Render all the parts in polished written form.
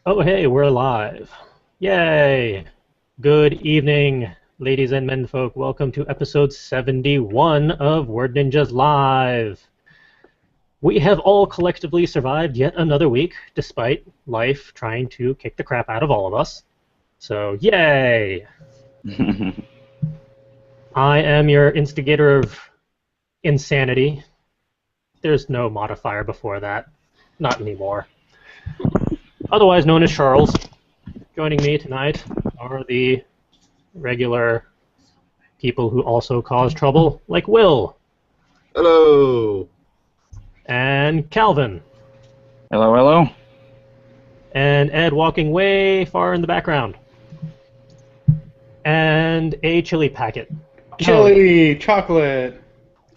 Oh, hey, we're live. Yay! Good evening, ladies and menfolk. Welcome to episode 71 of Word Ninjas Live. We have all collectively survived yet another week, despite life trying to kick the crap out of all of us. So, yay! I am your instigator of insanity. There's no modifier before that. Not anymore. Otherwise known as Charles. Joining me tonight are the regular people who also cause trouble, like Will Hello. and Calvin Hello, hello. and Ed walking way far in the background, and a chili packet. Chili, chocolate.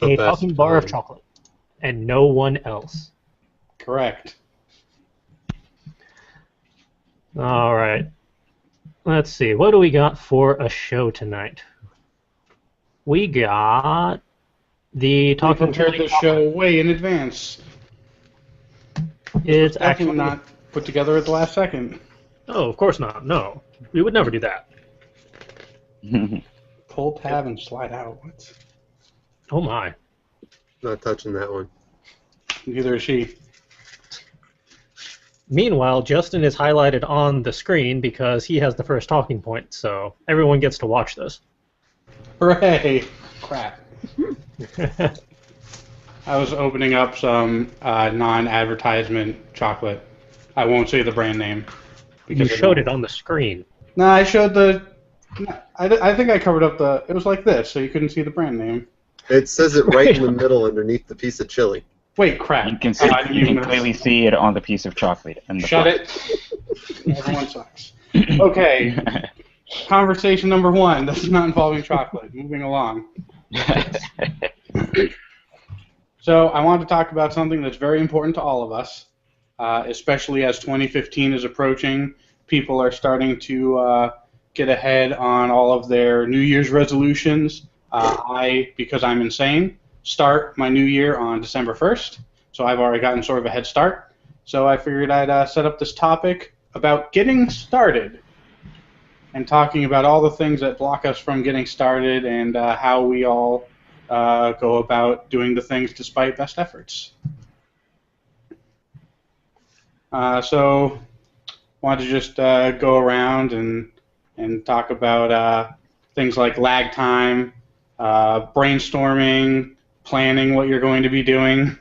A best talking bar of kind. chocolate, and no one else. Correct. All right. Let's see. What do we got for a show tonight? We got the We talking prepared chili this show way in advance. It's Definitely actually not put together at the last second. Oh, of course not. No, we would never do that. Pull tab and slide out. What? Oh my. Not touching that one. Neither is she. Meanwhile, Justin is highlighted on the screen because he has the first talking point, so everyone gets to watch this. Hooray! Crap. I was opening up some non-advertisement chocolate. I won't say the brand name. You showed it on the screen. No, I showed the... I think I covered up the... It was like this, so you couldn't see the brand name. It says it right in the middle underneath the piece of chili. Wait, crap. You can see, I didn't you even can notice. clearly see it on the piece of chocolate. And the Shut it. Everyone sucks. Okay. Conversation number one. This is not involving chocolate. Moving along. So I wanted to talk about something that's very important to all of us, especially as 2015 is approaching. People are starting to get ahead on all of their New Year's resolutions. Because I'm insane, start my new year on December 1st, so I've already gotten sort of a head start. So I figured I'd set up this topic about getting started and talking about all the things that block us from getting started and how we all go about doing the things despite best efforts. So wanted to just go around and talk about things like lag time, brainstorming, planning what you're going to be doing,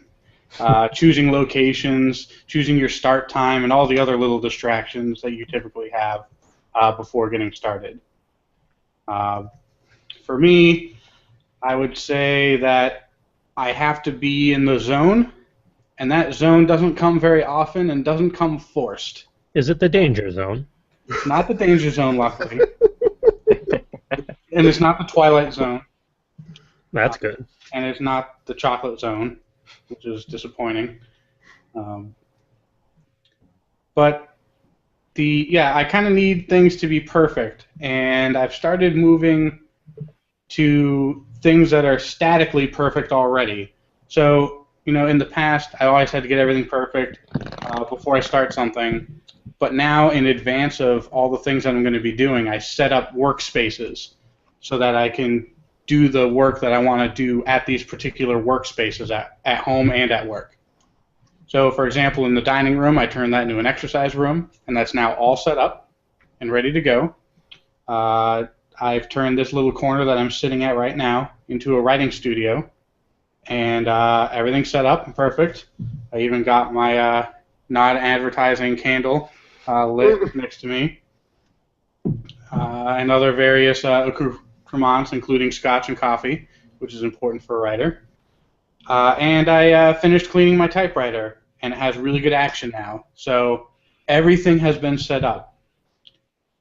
choosing locations, choosing your start time, and all the other little distractions that you typically have before getting started. For me, I would say that I have to be in the zone, and that zone doesn't come very often and doesn't come forced. Is it the danger zone? It's not the danger zone, luckily. And it's not the Twilight Zone. That's good. And it's not the chocolate zone, which is disappointing. But I kind of need things to be perfect, and I've started moving to things that are statically perfect already. So, in the past, I always had to get everything perfect before I start something. But now, in advance of all the things that I'm going to be doing, I set up workspaces so that I can do the work that I want to do at these particular workspaces at home and at work. So, for example, in the dining room, I turned that into an exercise room, and that's now all set up and ready to go. I've turned this little corner that I'm sitting at right now into a writing studio, and everything's set up and perfect. I even got my non-advertising candle lit next to me, and other various accoutrements, including scotch and coffee, which is important for a writer. And I finished cleaning my typewriter, and it has really good action now. So everything has been set up.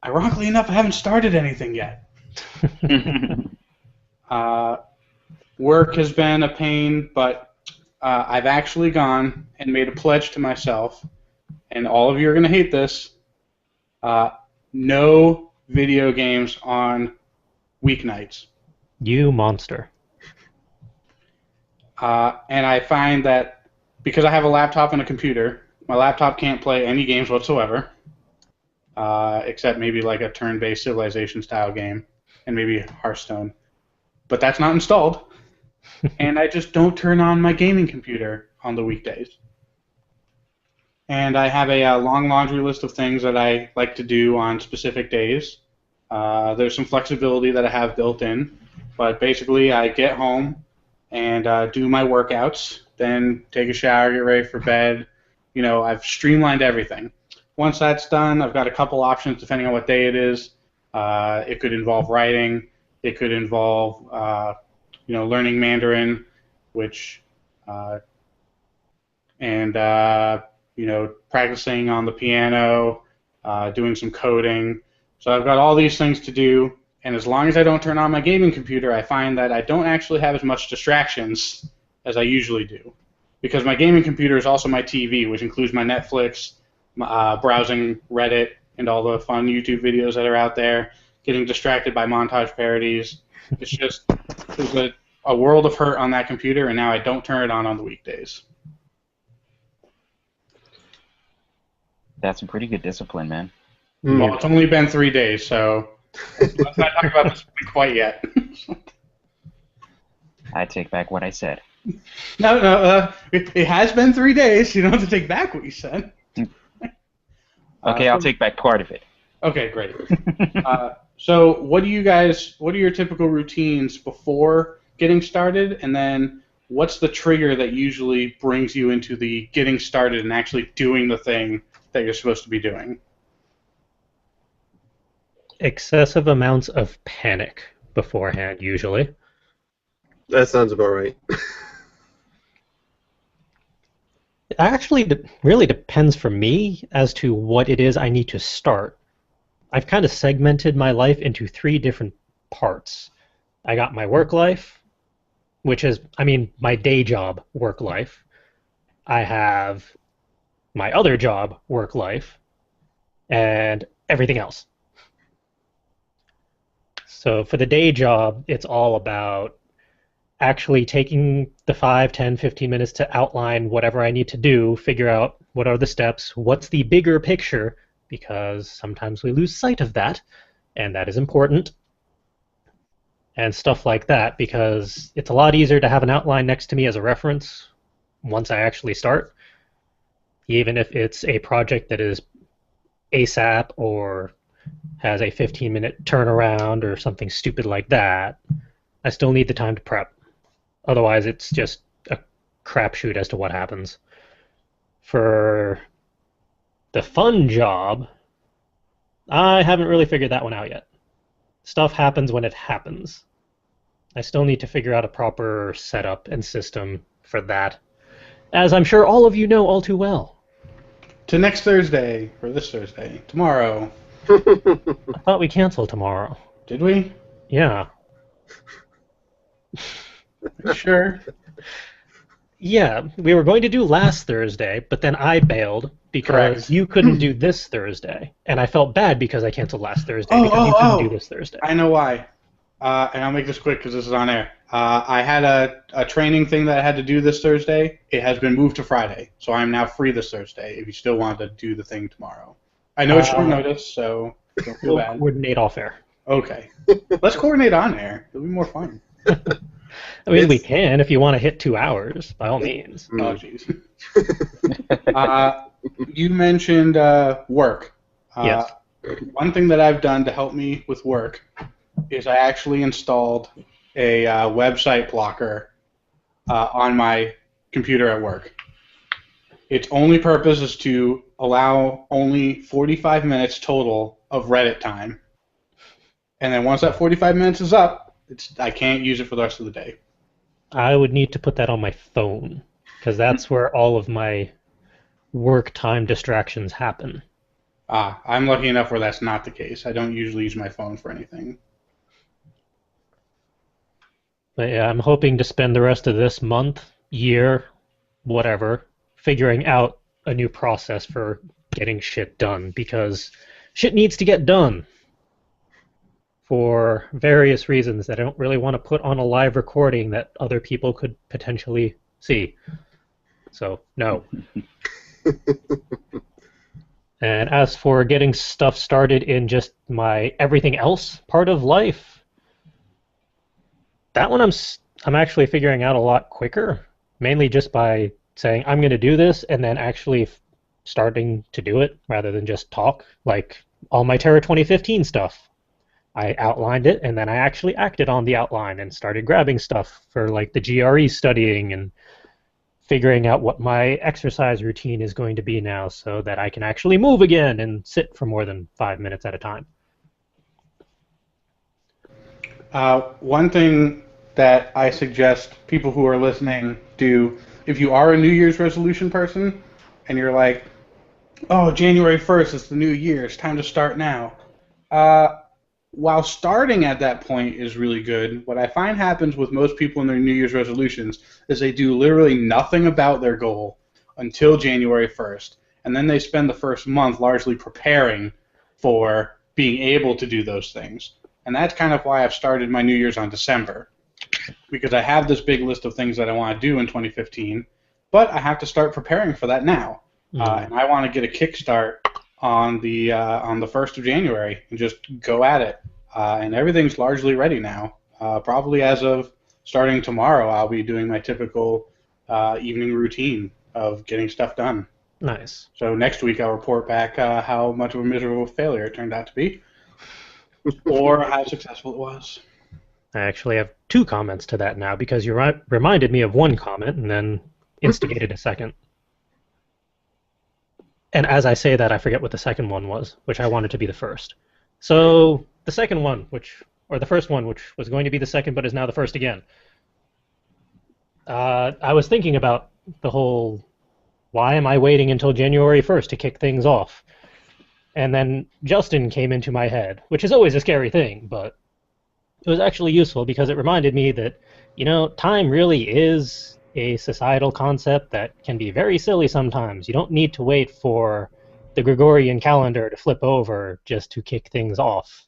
Ironically enough, I haven't started anything yet. Work has been a pain, but I've actually gone and made a pledge to myself, and all of you are going to hate this, no video games on weeknights. You monster. And I find that because I have a laptop and a computer, my laptop can't play any games whatsoever. except maybe like a turn-based Civilization style game, and maybe Hearthstone. But that's not installed, and I just don't turn on my gaming computer on the weekdays. And I have a long laundry list of things that I like to do on specific days. There's some flexibility that I have built in, but basically I get home and do my workouts, then take a shower, get ready for bed. I've streamlined everything. Once that's done, I've got a couple options depending on what day it is. It could involve writing. It could involve, learning Mandarin, which, practicing on the piano, doing some coding. So I've got all these things to do, and as long as I don't turn on my gaming computer, I find that I don't actually have as much distractions as I usually do. Because my gaming computer is also my TV, which includes my Netflix, browsing Reddit, and all the fun YouTube videos that are out there, getting distracted by montage parodies. There's a world of hurt on that computer, and now I don't turn it on the weekdays. That's some pretty good discipline, man. Well, it's only been 3 days, so let's not talk about this quite yet. I take back what I said. No, it has been 3 days. You don't have to take back what you said. Okay, I'll take back part of it. Okay, great. So what are your typical routines before getting started, and then what's the trigger that usually brings you into the getting started and actually doing the thing that you're supposed to be doing? Excessive amounts of panic beforehand, usually. That sounds about right. It actually really depends for me as to what it is I need to start. I've kind of segmented my life into 3 different parts. I got my work life, which is, my day job work life. I have my other job work life, and everything else. So for the day job, it's all about actually taking the 5, 10, 15 minutes to outline whatever I need to do, figure out what are the steps, what's the bigger picture, because sometimes we lose sight of that, and that is important, and stuff like that, because it's a lot easier to have an outline next to me as a reference once I actually start, even if it's a project that is ASAP or has a 15-minute turnaround or something stupid like that. I still need the time to prep. Otherwise, it's just a crapshoot as to what happens. For the fun job, I haven't really figured that one out yet. Stuff happens when it happens. I still need to figure out a proper setup and system for that, as I'm sure all of you know all too well. To next Thursday, or this Thursday, tomorrow. I thought we canceled tomorrow. Did we? Yeah. Sure. Yeah, we were going to do last Thursday, but then I bailed because Correct. you couldn't do this Thursday. And I felt bad because I canceled last Thursday because you couldn't do this Thursday. I know why. And I'll make this quick because this is on air. I had a training thing that I had to do this Thursday. It has been moved to Friday, so I'm now free this Thursday if you still want to do the thing tomorrow. I know it's short notice, so don't feel We'll bad. coordinate off air. Okay. Let's coordinate on air. It'll be more fun. We can if you want to hit 2 hours, by all means. Oh, jeez. You mentioned work. Yes. One thing that I've done to help me with work is I actually installed a website blocker on my computer at work. Its only purpose is to allow only 45 minutes total of Reddit time. And then once that 45 minutes is up, I can't use it for the rest of the day. I would need to put that on my phone, because that's where all of my work time distractions happen. I'm lucky enough where that's not the case. I don't usually use my phone for anything. But yeah, I'm hoping to spend the rest of this month, year, whatever, figuring out a new process for getting shit done, because shit needs to get done for various reasons that I don't really want to put on a live recording that other people could potentially see. So, no. And as for getting stuff started in just my everything else part of life, that one I'm actually figuring out a lot quicker, mainly just by saying I'm going to do this and then actually starting to do it rather than just talk. Like all my Terra 2015 stuff, I outlined it and then I actually acted on the outline and started grabbing stuff for like the GRE studying and figuring out what my exercise routine is going to be now so that I can actually move again and sit for more than 5 minutes at a time. One thing that I suggest people who are listening do, if you are a New Year's resolution person and you're like, oh, January 1st, it's the new year, it's time to start now. While starting at that point is really good, what I find happens with most people in their New Year's resolutions is they do literally nothing about their goal until January 1st. And then they spend the first month largely preparing for being able to do those things. And that's kind of why I've started my New Year's on December. Because I have this big list of things that I want to do in 2015, but I have to start preparing for that now. And I want to get a kickstart on the 1st of January and just go at it. And everything's largely ready now. Probably as of starting tomorrow, I'll be doing my typical evening routine of getting stuff done. Nice. So next week I'll report back how much of a miserable failure it turned out to be, or how successful it was. I actually have 2 comments to that now because you reminded me of one comment and then instigated a second. And as I say that, I forget what the second one was, which I wanted to be the first. So the second one, or the first one, which was going to be the second but is now the first again. I was thinking about the whole, why am I waiting until January 1st to kick things off? And then Justin came into my head, which is always a scary thing, but it was actually useful because it reminded me that, time really is a societal concept that can be very silly sometimes. You don't need to wait for the Gregorian calendar to flip over just to kick things off.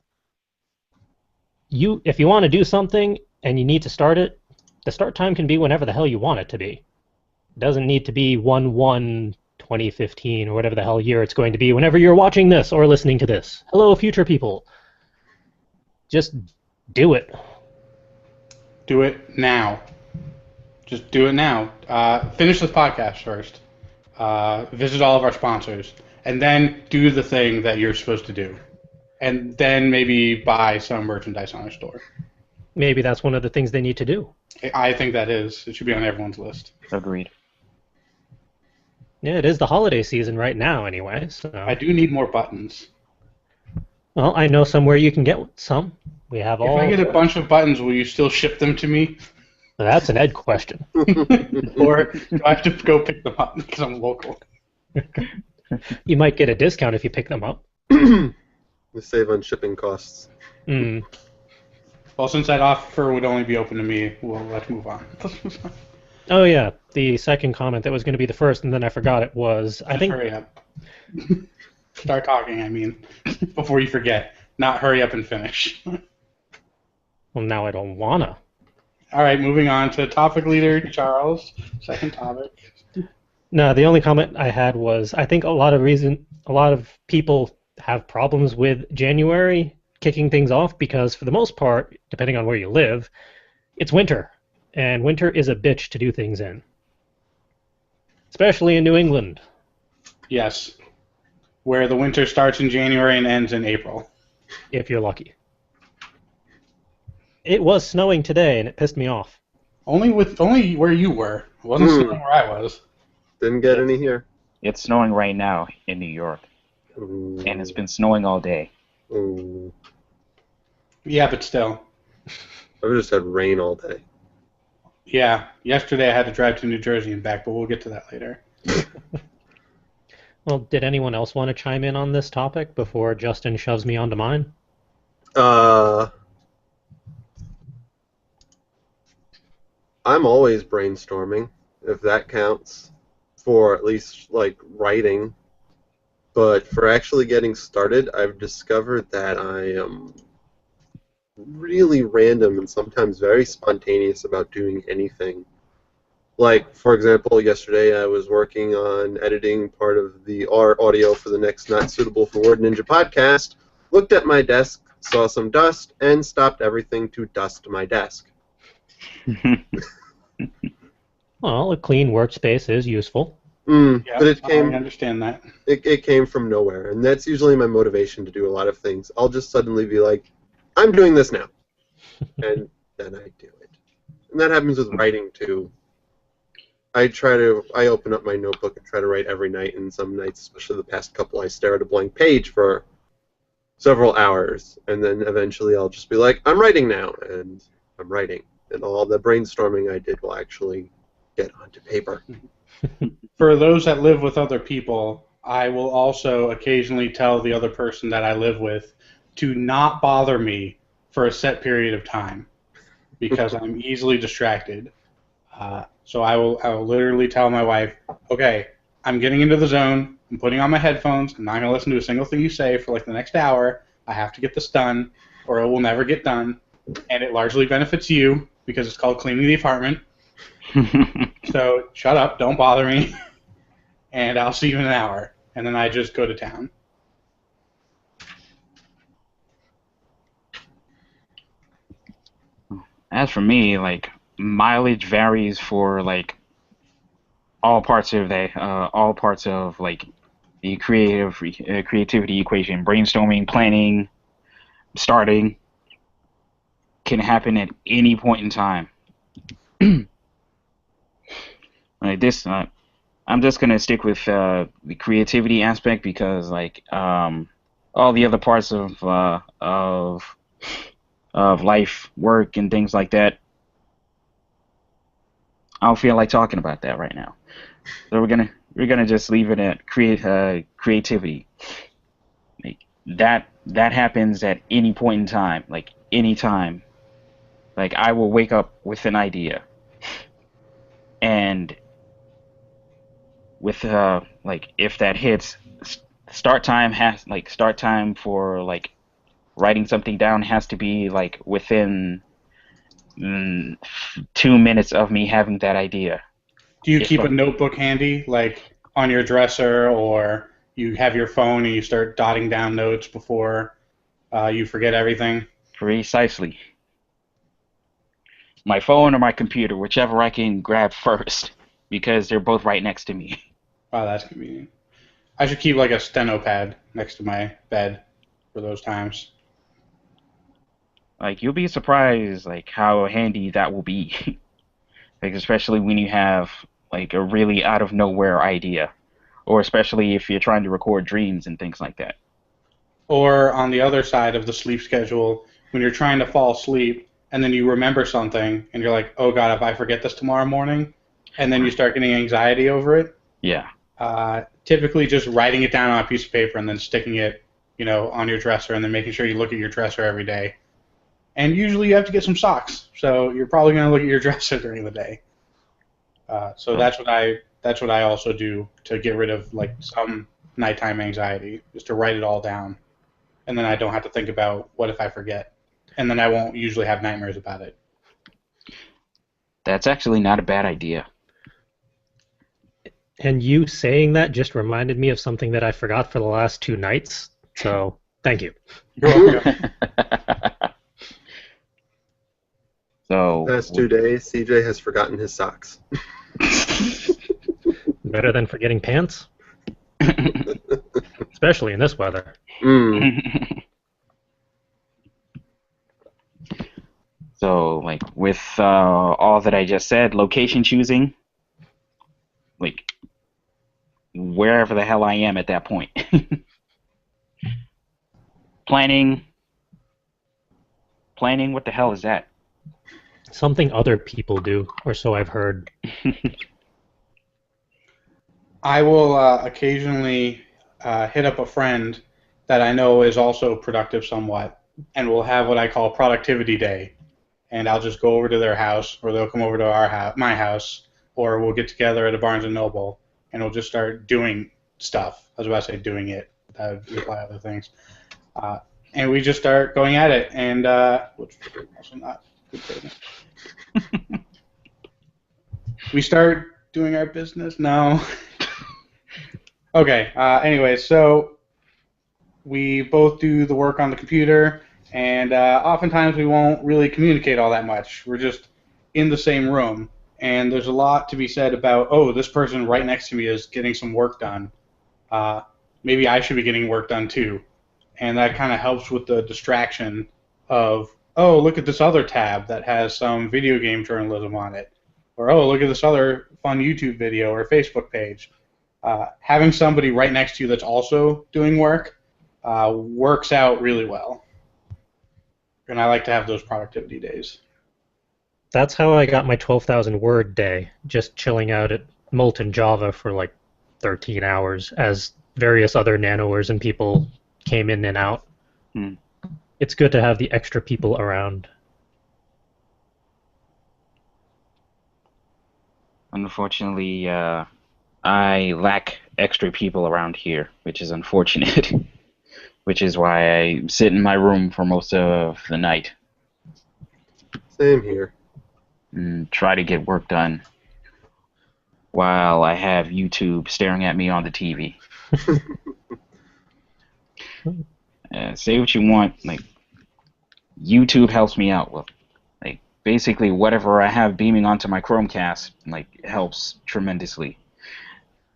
If you want to do something and you need to start it, the start time can be whenever the hell you want it to be. It doesn't need to be 1/1/2015 or whatever the hell year it's going to be whenever you're watching this or listening to this. Hello, future people. Just do it. Do it now. Just do it now. Finish this podcast first. Visit all of our sponsors. And then do the thing that you're supposed to do. And then maybe buy some merchandise on our store. Maybe that's one of the things they need to do. I think that is. It should be on everyone's list. Agreed. Yeah, it is the holiday season right now anyway. So. I do need more buttons. Well, I know somewhere you can get some. We have all. If I get a bunch of buttons, will you still ship them to me? That's an Ed question. Or do I have to go pick them up because I'm local? You might get a discount if you pick them up. We save on shipping costs. Mm. Well, since that offer would only be open to me, let's move on. Oh yeah, the second comment that was going to be the first, and then I forgot it was. I think. Hurry up. Start talking. I mean, before you forget. Not hurry up and finish. Well, now I don't wanna. All right, moving on to topic leader Charles. Second topic. No, the only comment I had was I think a lot of people have problems with January kicking things off because for the most part, depending on where you live, it's winter, and winter is a bitch to do things in, especially in New England. Yes, where the winter starts in January and ends in April. If you're lucky. It was snowing today, and it pissed me off. Only where you were. It wasn't snowing where I was. Didn't get any here. It's snowing right now in New York, Ooh. and it's been snowing all day. Ooh. Yeah, but still. I've just had rain all day. Yeah, yesterday I had to drive to New Jersey and back, but we'll get to that later. Well, did anyone else want to chime in on this topic before Justin shoves me onto mine? I'm always brainstorming, if that counts, for at least, like, writing. But for actually getting started, I've discovered that I am really random and sometimes very spontaneous about doing anything. Like, for example, yesterday I was working on editing part of the audio for the next Not Suitable for Word Ninja podcast, looked at my desk, saw some dust, and stopped everything to dust my desk. Well, a clean workspace is useful. Yeah, But it I came understand that. it came from nowhere, and that's usually my motivation to do a lot of things. I'll just suddenly be like, I'm doing this now, and then I do it. And that happens with writing too. I open up my notebook and try to write every night, and some nights, especially the past couple, I stare at a blank page for several hours, and then eventually I'll just be like, I'm writing now, and I'm writing, and all the brainstorming I did will actually get onto paper. For those that live with other people, I will also occasionally tell the other person that I live with to not bother me for a set period of time because I'm easily distracted. So I will literally tell my wife, okay, I'm getting into the zone. I'm putting on my headphones. I'm not going to listen to a single thing you say for like the next hour. I have to get this done or it will never get done. And it largely benefits you because it's called cleaning the apartment. So shut up, don't bother me, and I'll see you in an hour. And then I just go to town. As for me, like mileage varies for like all parts of like the creativity equation. Brainstorming, planning, starting can happen at any point in time. Like this, I'm just gonna stick with the creativity aspect because like all the other parts of life, work, and things like that, I don't feel like talking about that right now. So we're gonna just leave it at creativity. Like that happens at any point in time, like any time. Like I will wake up with an idea, and with like if that hits, start time for like writing something down has to be like within 2 minutes of me having that idea. Do you If keep a notebook handy, like on your dresser, or you have your phone and you start dotting down notes before you forget everything? Precisely. My phone or my computer, whichever I can grab first, because they're both right next to me. Wow, that's convenient. I should keep like a steno pad next to my bed for those times. Like you'll be surprised like how handy that will be. Like especially when you have like a really out of nowhere idea, or especially if you're trying to record dreams and things like that. Or on the other side of the sleep schedule, when you're trying to fall asleep and then you remember something and you're like, oh God, if I forget this tomorrow morning, and then you start getting anxiety over it. Yeah. Typically just writing it down on a piece of paper and then sticking it, on your dresser and then making sure you look at your dresser every day. And usually you have to get some socks, so you're probably going to look at your dresser during the day. So that's what I also do to get rid of like some nighttime anxiety, is to write it all down, and then I don't have to think about what if I forget, and then I won't usually have nightmares about it. That's actually not a bad idea. And you saying that just reminded me of something that I forgot for the last 2 nights. So thank you. You're welcome. So Past 2 days, CJ has forgotten his socks. Better than forgetting pants, especially in this weather. So, like, with all that I just said, location choosing, like, wherever the hell I am at that point. Planning, what the hell is that? Something other people do, or so I've heard. I will occasionally hit up a friend that I know is also productive somewhat, and we'll have what I call productivity day. And I'll just go over to their house, or they'll come over to my house, or we'll get together at a Barnes and Noble, and we'll just start doing stuff. I was about to say doing it. That would imply other things. And we just start going at it, and which is also not good statement. we start doing our business? No. Okay. Anyway, so we both do the work on the computer, and oftentimes we won't really communicate all that much. We're just in the same room, and there's a lot to be said about, oh, this person right next to me is getting some work done. Maybe I should be getting work done too. And that kind of helps with the distraction of, oh, look at this other tab that has some video game journalism on it. Or, oh, look at this other fun YouTube video or Facebook page. Having somebody right next to you that's also doing work works out really well. And I like to have those productivity days. That's how I got my 12,000 word day, just chilling out at Molten Java for like 13 hours as various other nanowers and people came in and out. It's good to have the extra people around. Unfortunately, I lack extra people around here, which is unfortunate. Which is why I sit in my room for most of the night. Same here. And try to get work done while I have YouTube staring at me on the TV. Say what you want, like, YouTube helps me out. Well, like, basically whatever I have beaming onto my Chromecast, like, helps tremendously.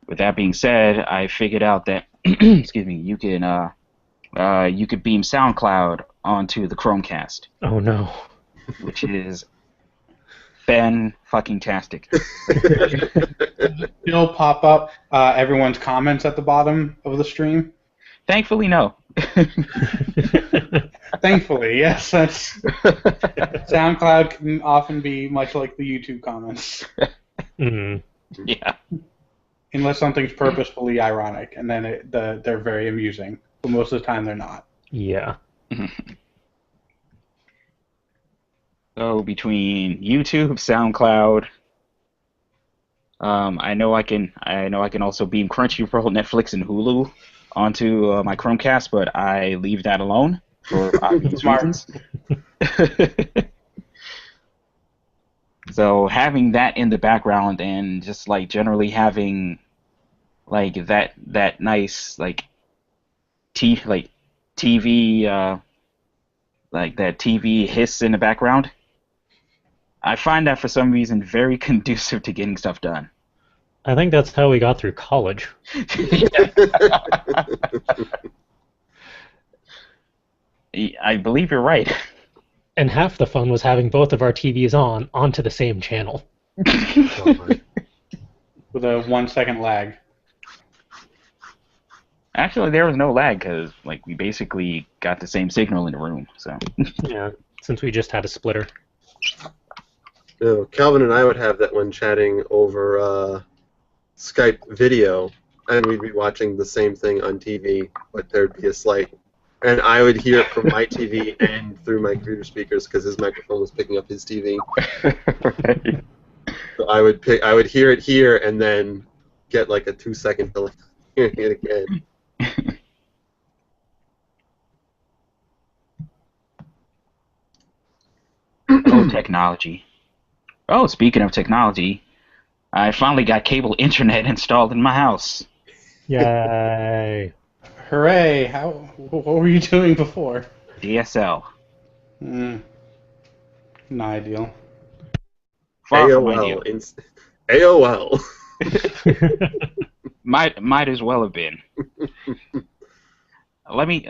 With that being said, I figured out that excuse me, you could beam SoundCloud onto the Chromecast. Oh no. Which is fan-fucking-tastic. It'll pop up everyone's comments at the bottom of the stream. Thankfully, no. Thankfully, yes. That's SoundCloud can often be much like the YouTube comments. Yeah. Unless something's purposefully ironic, and then they're very amusing. But most of the time, they're not. Yeah. So between YouTube, SoundCloud, I know I can also beam Crunchyroll, Netflix, and Hulu onto my Chromecast, but I leave that alone for obvious reasons. So having that in the background and just like generally having like that nice like TV like that TV hiss in the background, I find that for some reason very conducive to getting stuff done. I think that's how we got through college. I believe you're right. And half the fun was having both of our TVs onto the same channel. With a 1 second lag. Actually, there was no lag because like we basically got the same signal in the room. So yeah, since we just had a splitter. Calvin and I would have that when chatting over Skype video, and we'd be watching the same thing on TV, but there'd be a slight, and I would hear it from my TV and through my computer speakers because his microphone was picking up his TV. Right. So I would hear it here and then get like a 2 second delay hearing it again. Oh, technology. Oh, speaking of technology, I finally got cable internet installed in my house. Yay. Hooray! What were you doing before? DSL. Not ideal. Far from ideal. AOL. Might as well have been. Let me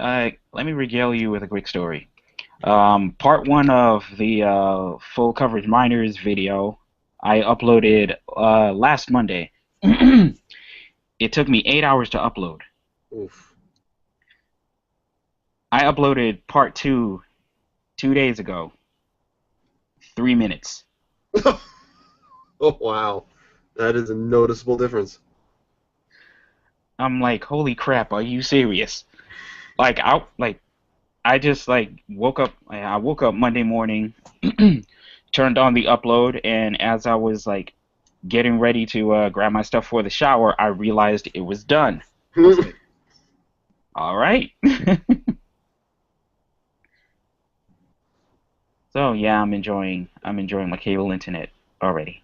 regale you with a quick story. Part 1 of the full coverage miners video I uploaded last Monday. It took me 8 hours to upload. Oof. I uploaded part 2 2 days ago. 3 minutes. Oh wow, that is a noticeable difference. I'm like, holy crap, are you serious? Like I just like woke up. I woke up Monday morning, turned on the upload, and as I was like getting ready to grab my stuff for the shower, I realized it was done. I was like, all right. So yeah, I'm enjoying my cable internet already.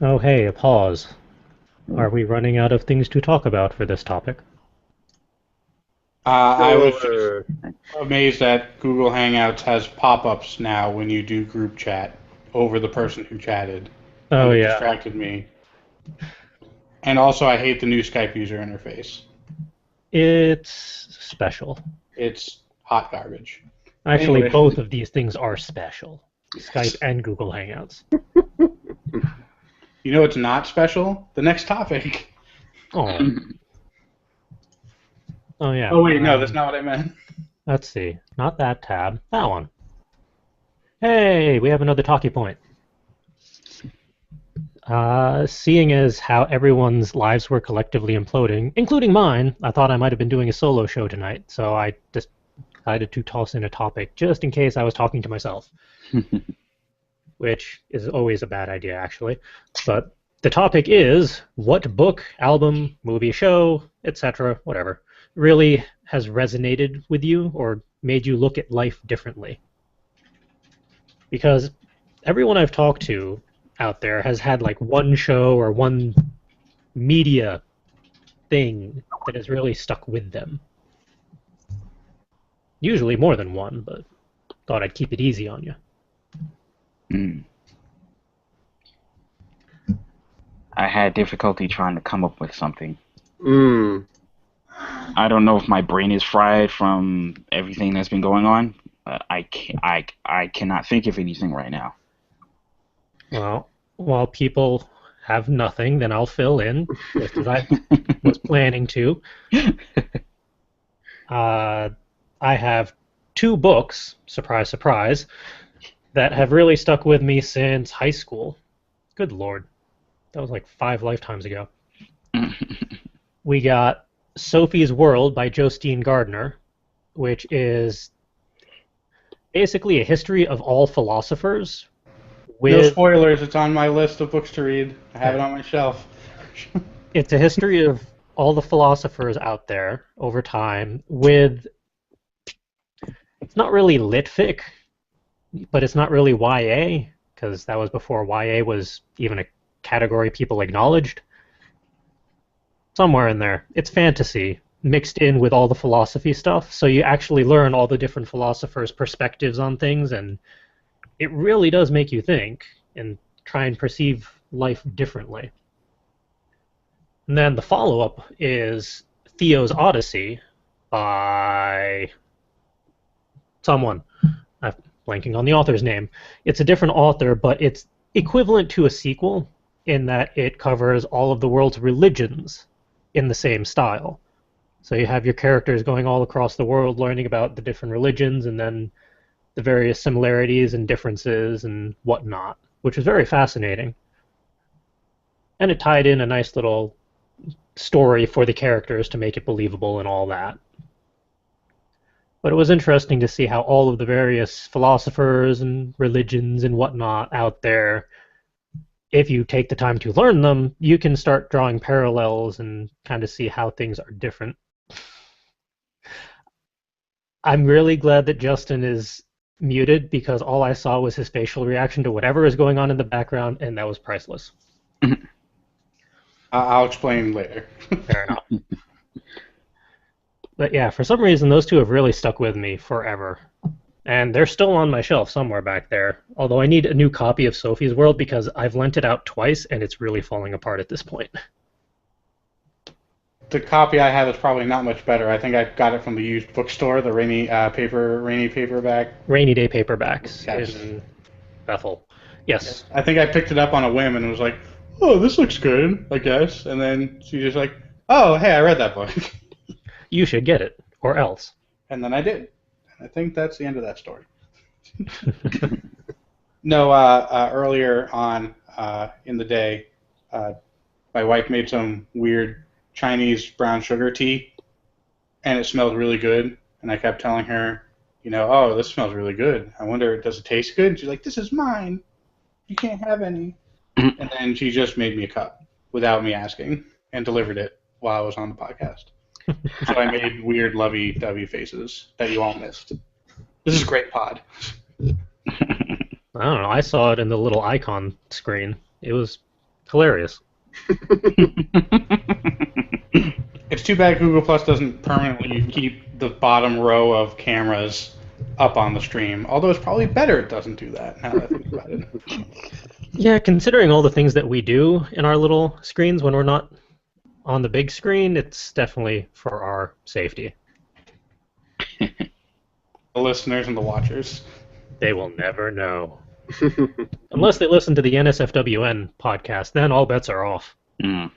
Oh, hey, a pause. Are we running out of things to talk about for this topic? I was just Sure. amazed that Google Hangouts has pop-ups now when you do group chat over the person who chatted, and Oh, it yeah. distracted me. And also, I hate the new Skype user interface. It's special. It's hot garbage. Actually, Anyway, both of these things are special. Skype and Google Hangouts. you know what's not special? The next topic. Oh. Oh, yeah. Oh wait, no, that's not what I meant. Let's see. Not that tab. That one. Hey, we have another talkie point. Seeing as how everyone's lives were collectively imploding, including mine, I thought I might have been doing a solo show tonight, so I just decided to toss in a topic just in case I was talking to myself, which is always a bad idea, actually. But the topic is what book, album, movie, show, etc., whatever, really has resonated with you or made you look at life differently. Because everyone I've talked to out there has had like one show or one media thing that has really stuck with them. Usually more than one, but thought I'd keep it easy on you. Mm. I had difficulty trying to come up with something. Mm. I don't know if my brain is fried from everything that's been going on. I cannot think of anything right now. Well, while people have nothing, then I'll fill in, just as I was planning to. I have two books, surprise, surprise, that have really stuck with me since high school. Good Lord. That was like 5 lifetimes ago. We got Sophie's World by Justine Gardner, which is basically a history of all philosophers. No spoilers. It's on my list of books to read. I have it on my shelf. It's a history of all the philosophers out there over time with, it's not really litfic, but it's not really YA, because that was before YA was even a category people acknowledged. Somewhere in there. It's fantasy mixed in with all the philosophy stuff, so you actually learn all the different philosophers' perspectives on things, and it really does make you think and try and perceive life differently. And then the follow-up is Theo's Odyssey by someone. I'm blanking on the author's name. It's a different author, but it's equivalent to a sequel in that it covers all of the world's religions in the same style. So you have your characters going all across the world learning about the different religions and then the various similarities and differences and whatnot, which was very fascinating. And it tied in a nice little story for the characters to make it believable and all that. But it was interesting to see how all of the various philosophers and religions and whatnot out there, if you take the time to learn them, you can start drawing parallels and kind of see how things are different. I'm really glad that Justin is muted because all I saw was his facial reaction to whatever is going on in the background, and that was priceless. I'll explain later. Fair enough. But yeah, for some reason, those two have really stuck with me forever. And they're still on my shelf somewhere back there. Although I need a new copy of Sophie's World because I've lent it out twice and it's really falling apart at this point. The copy I have is probably not much better. I think I got it from the used bookstore, the rainy paperback. Rainy day paperbacks Yes. in Bethel. Yes. I think I picked it up on a whim and was like, oh, this looks good, I guess. And then she just like, oh, hey, I read that book. You should get it, or else. And then I did. I think that's the end of that story. No, earlier on in the day, my wife made some weird Chinese brown sugar tea, and it smelled really good. And I kept telling her, oh, this smells really good. I wonder, does it taste good? And she's like, this is mine. You can't have any. And then she just made me a cup without me asking and delivered it while I was on the podcast. So I made weird lovey-dovey faces that you all missed. This is great pod. I don't know. I saw it in the little icon screen. It was Hilarious. It's too bad Google Plus doesn't permanently keep the bottom row of cameras up on the stream. Although it's probably better it doesn't do that, now that I think about it. Yeah, considering all the things that we do in our little screens when we're not on the big screen, it's definitely for our safety. The listeners and the watchers. They will never know. Unless they listen to the NSFWN podcast, then all bets are off. Mm.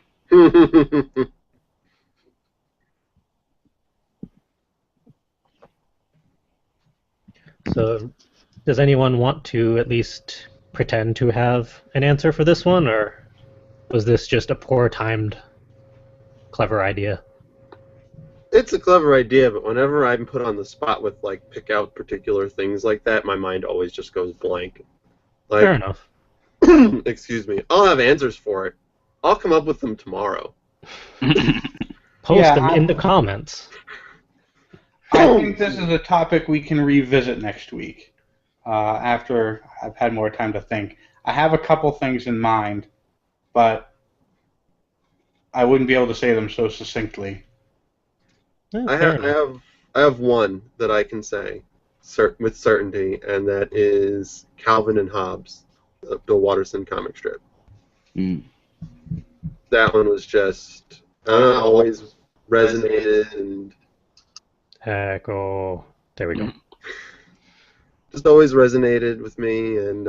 So, does anyone want to at least pretend to have an answer for this one, or was this just a poor timed, clever idea? It's a clever idea, but whenever I'm put on the spot with, like, pick out particular things like that, my mind always just goes blank. Like, Fair enough. excuse me. I'll have answers for it. I'll come up with them tomorrow. Post them in the comments. I think this is a topic we can revisit next week after I've had more time to think. I have a couple things in mind, but I wouldn't be able to say them so succinctly. I have one that I can say with certainty, and that is Calvin and Hobbes, the Bill Watterson comic strip. Mm. That one was just always resonated and Taiko. There we go. just always resonated with me, and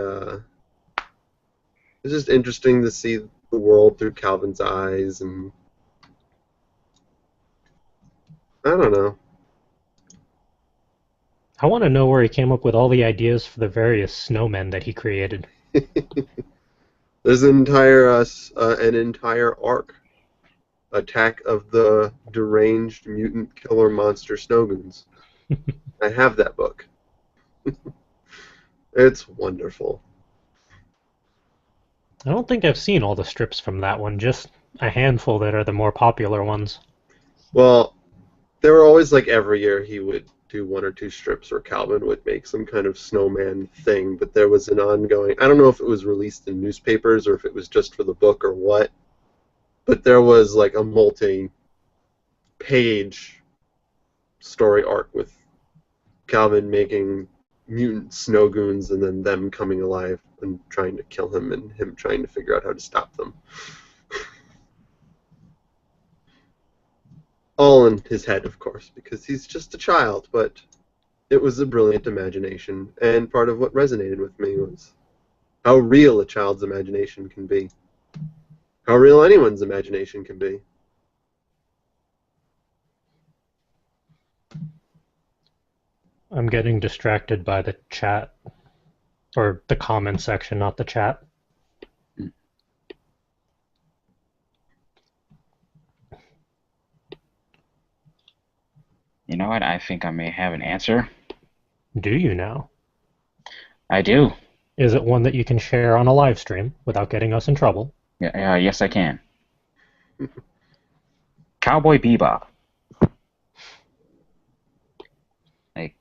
it's just interesting to see the world through Calvin's eyes, and I don't know. I want to know where he came up with all the ideas for the various snowmen that he created. There's an entire arc, Attack of the Deranged Mutant Killer Monster Snowgoons. I have that book. It's wonderful. I don't think I've seen all the strips from that one, just a handful that are the more popular ones. Well, there were always, like, every year he would do one or two strips where Calvin would make some kind of snowman thing, but there was an ongoing, I don't know if it was released in newspapers or if it was just for the book or what, but there was, like, a multi-page story arc with Calvin making mutant snowgoons and then them coming alive and trying to kill him and him trying to figure out how to stop them. All in his head, of course, because he's just a child, but it was a brilliant imagination, and part of what resonated with me was how real a child's imagination can be. How real anyone's imagination can be. I'm getting distracted by the chat, or the comment section, not the chat. You know what? I think I may have an answer. Do you now? I do. Is it one that you can share on a live stream without getting us in trouble? Yeah, yes, I can. Cowboy Bebop. Like,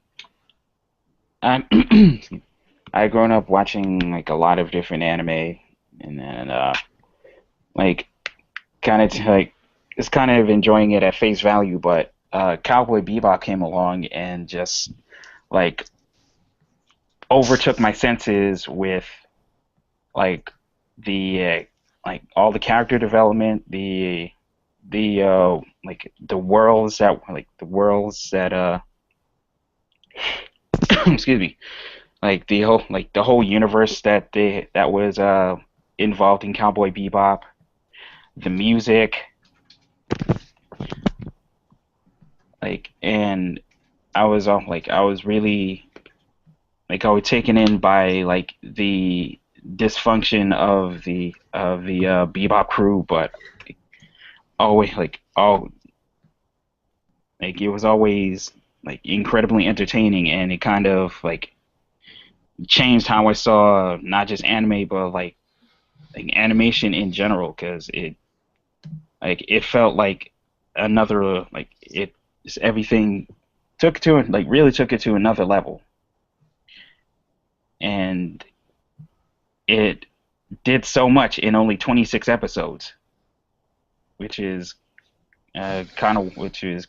I grown up watching like a lot of different anime, and then like kind of like just kind of enjoying it at face value, but Cowboy Bebop came along and just like overtook my senses with like the like all the character development, the like the worlds that excuse me, like the whole universe that was involved in Cowboy Bebop, the music, and I was really I was taken in by like the dysfunction of the Bebop crew, but always it was always like incredibly entertaining, and it kind of like changed how I saw not just anime but like animation in general, because it felt like another everything really took it to another level, and it did so much in only 26 episodes, which is which is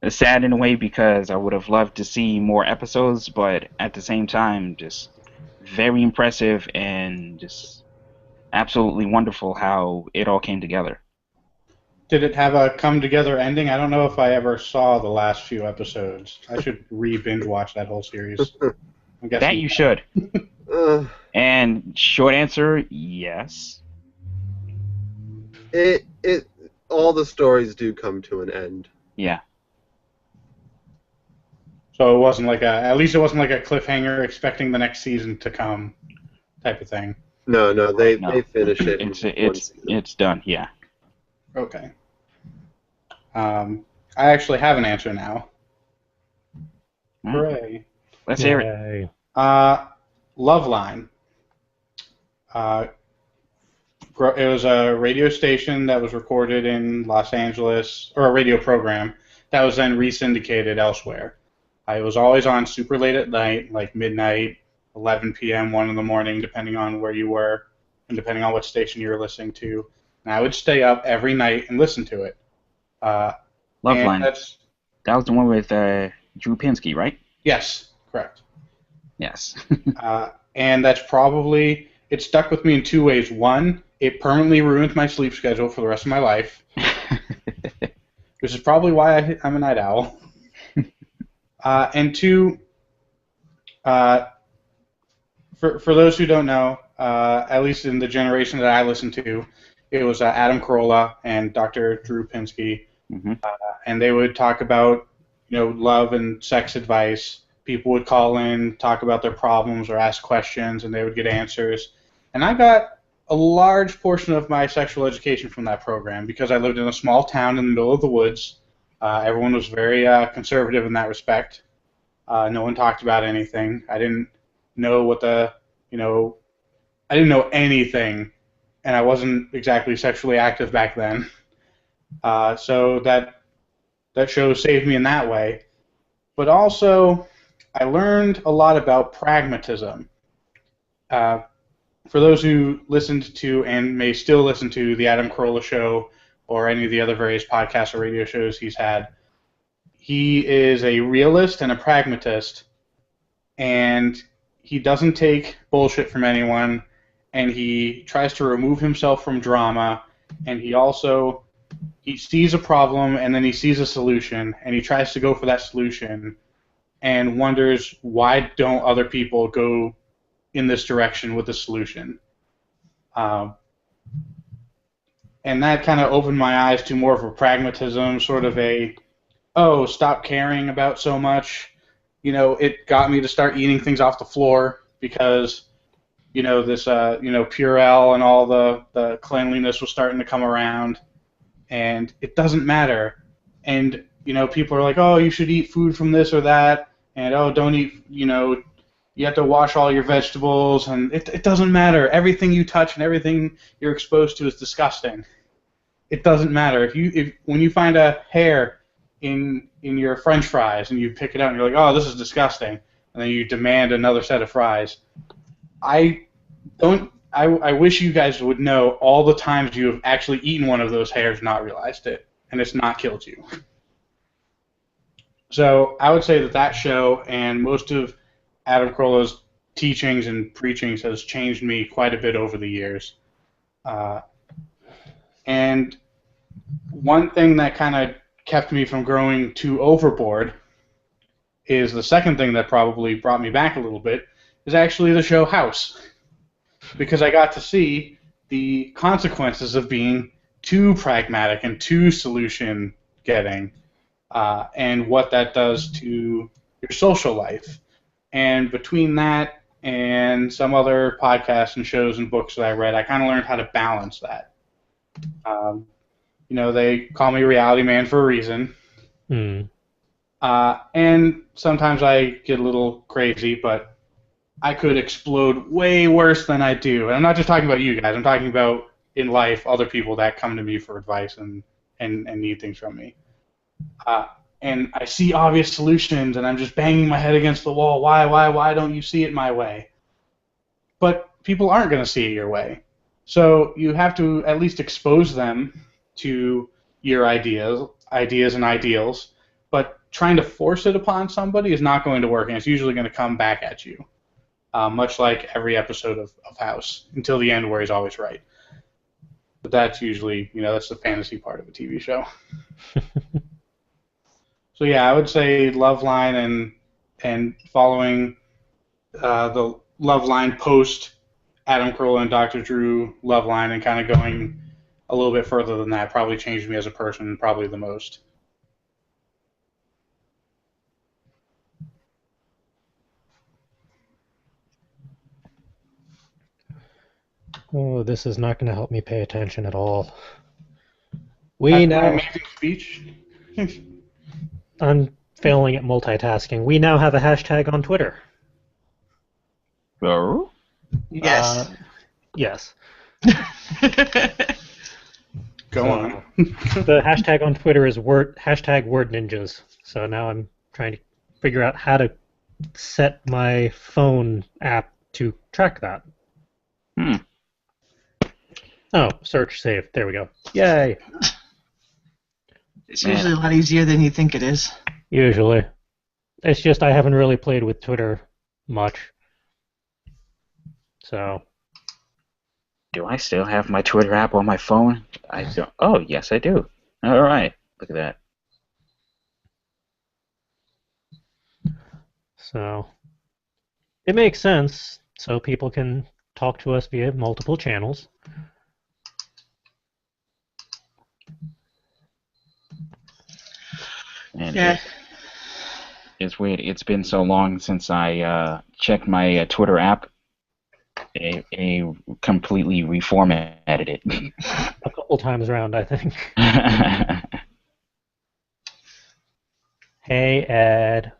sad in a way because I would have loved to see more episodes, but at the same time, just very impressive and just absolutely wonderful how it all came together. Did it have a come together ending? I don't know if I ever saw the last few episodes. I should binge watch that whole series. I'm guessing That you should. Uh, And short answer, yes. it all the stories do come to an end. Yeah. So it wasn't like at least it wasn't like a cliffhanger expecting the next season to come type of thing. No, they finish it. It's done. Yeah. Okay. I actually have an answer now. Hooray. Let's hear it. Yay. Loveline. It was a radio station that was recorded in Los Angeles, or a radio program that was then re-syndicated elsewhere. It was always on super late at night, like midnight, 11 p.m., 1 in the morning, depending on where you were and depending on what station you were listening to. And I would stay up every night and listen to it. Loveline. That was the one with Drew Pinsky, right? Yes, correct. Yes. And that's probably, it stuck with me in two ways. One, it permanently ruined my sleep schedule for the rest of my life, which is probably why I'm a night owl. And two, for those who don't know, at least in the generation that I listened to, it was Adam Carolla and Dr. Drew Pinsky, and they would talk about, love and sex advice. People would call in, talk about their problems or ask questions, and they would get answers. And I got a large portion of my sexual education from that program because I lived in a small town in the middle of the woods. Everyone was very conservative in that respect. No one talked about anything. I didn't know I didn't know anything, and I wasn't exactly sexually active back then. So that show saved me in that way. But also, I learned a lot about pragmatism. For those who listened to and may still listen to the Adam Carolla Show or any of the other various podcasts or radio shows he's had, he is a realist and a pragmatist, and he doesn't take bullshit from anyone, and he tries to remove himself from drama, and he sees a problem and then he sees a solution, and he tries to go for that solution and wonders why don't other people go in this direction with the solution. And that kind of opened my eyes to more of a pragmatism, sort of stop caring about so much. It got me to start eating things off the floor because, this, Purell and all the cleanliness was starting to come around, and it doesn't matter. And, people are like, oh, you should eat food from this or that, and, oh, don't eat, you have to wash all your vegetables, and it doesn't matter. Everything you touch and everything you're exposed to is disgusting. It doesn't matter. When you find a hair in your French fries and you pick it out and you're like, oh, this is disgusting, and then you demand another set of fries. I wish you guys would know all the times you have actually eaten one of those hairs, not realized it, and it's not killed you. So I would say that show and most of Adam Carolla's teachings and preachings has changed me quite a bit over the years. And one thing that kind of kept me from growing too overboard is the second thing that probably brought me back a little bit is actually the show House. Because I got to see the consequences of being too pragmatic and too solution-getting, and what that does to your social life. And between that and some other podcasts and shows and books that I read, I kind of learned how to balance that. They call me Reality Man for a reason. And sometimes I get a little crazy, but I could explode way worse than I do. And I'm not just talking about you guys. I'm talking about in life other people that come to me for advice and need things from me. And I see obvious solutions, and I'm just banging my head against the wall. Why don't you see it my way? but people aren't going to see it your way. So you have to at least expose them to your ideas and ideals, but trying to force it upon somebody is not going to work, and it's usually going to come back at you, much like every episode of House, until the end where he's always right. But that's usually, that's the fantasy part of a TV show. So yeah, I would say Loveline and following the Loveline post Adam Carolla and Dr. Drew Loveline and kind of going a little bit further than that probably changed me as a person probably the most. Oh, this is not going to help me pay attention at all. After my amazing speech. I'm failing at multitasking. We now have a hashtag on Twitter. Oh? Yes. Yes. Go on. The hashtag on Twitter is hashtag word ninjas. So now I'm trying to figure out how to set my phone app to track that. Oh, search, save. There we go. Yay. It's usually a lot easier than you think it is. Usually. It's just I haven't really played with Twitter much. So. Do I still have my Twitter app on my phone? I don't. Oh, yes, I do. All right. Look at that. So. It makes sense, so people can talk to us via multiple channels. And Yeah. it's weird. It's been so long since I checked my Twitter app. I completely reformatted it. A couple times around, I think. Hey, Ed.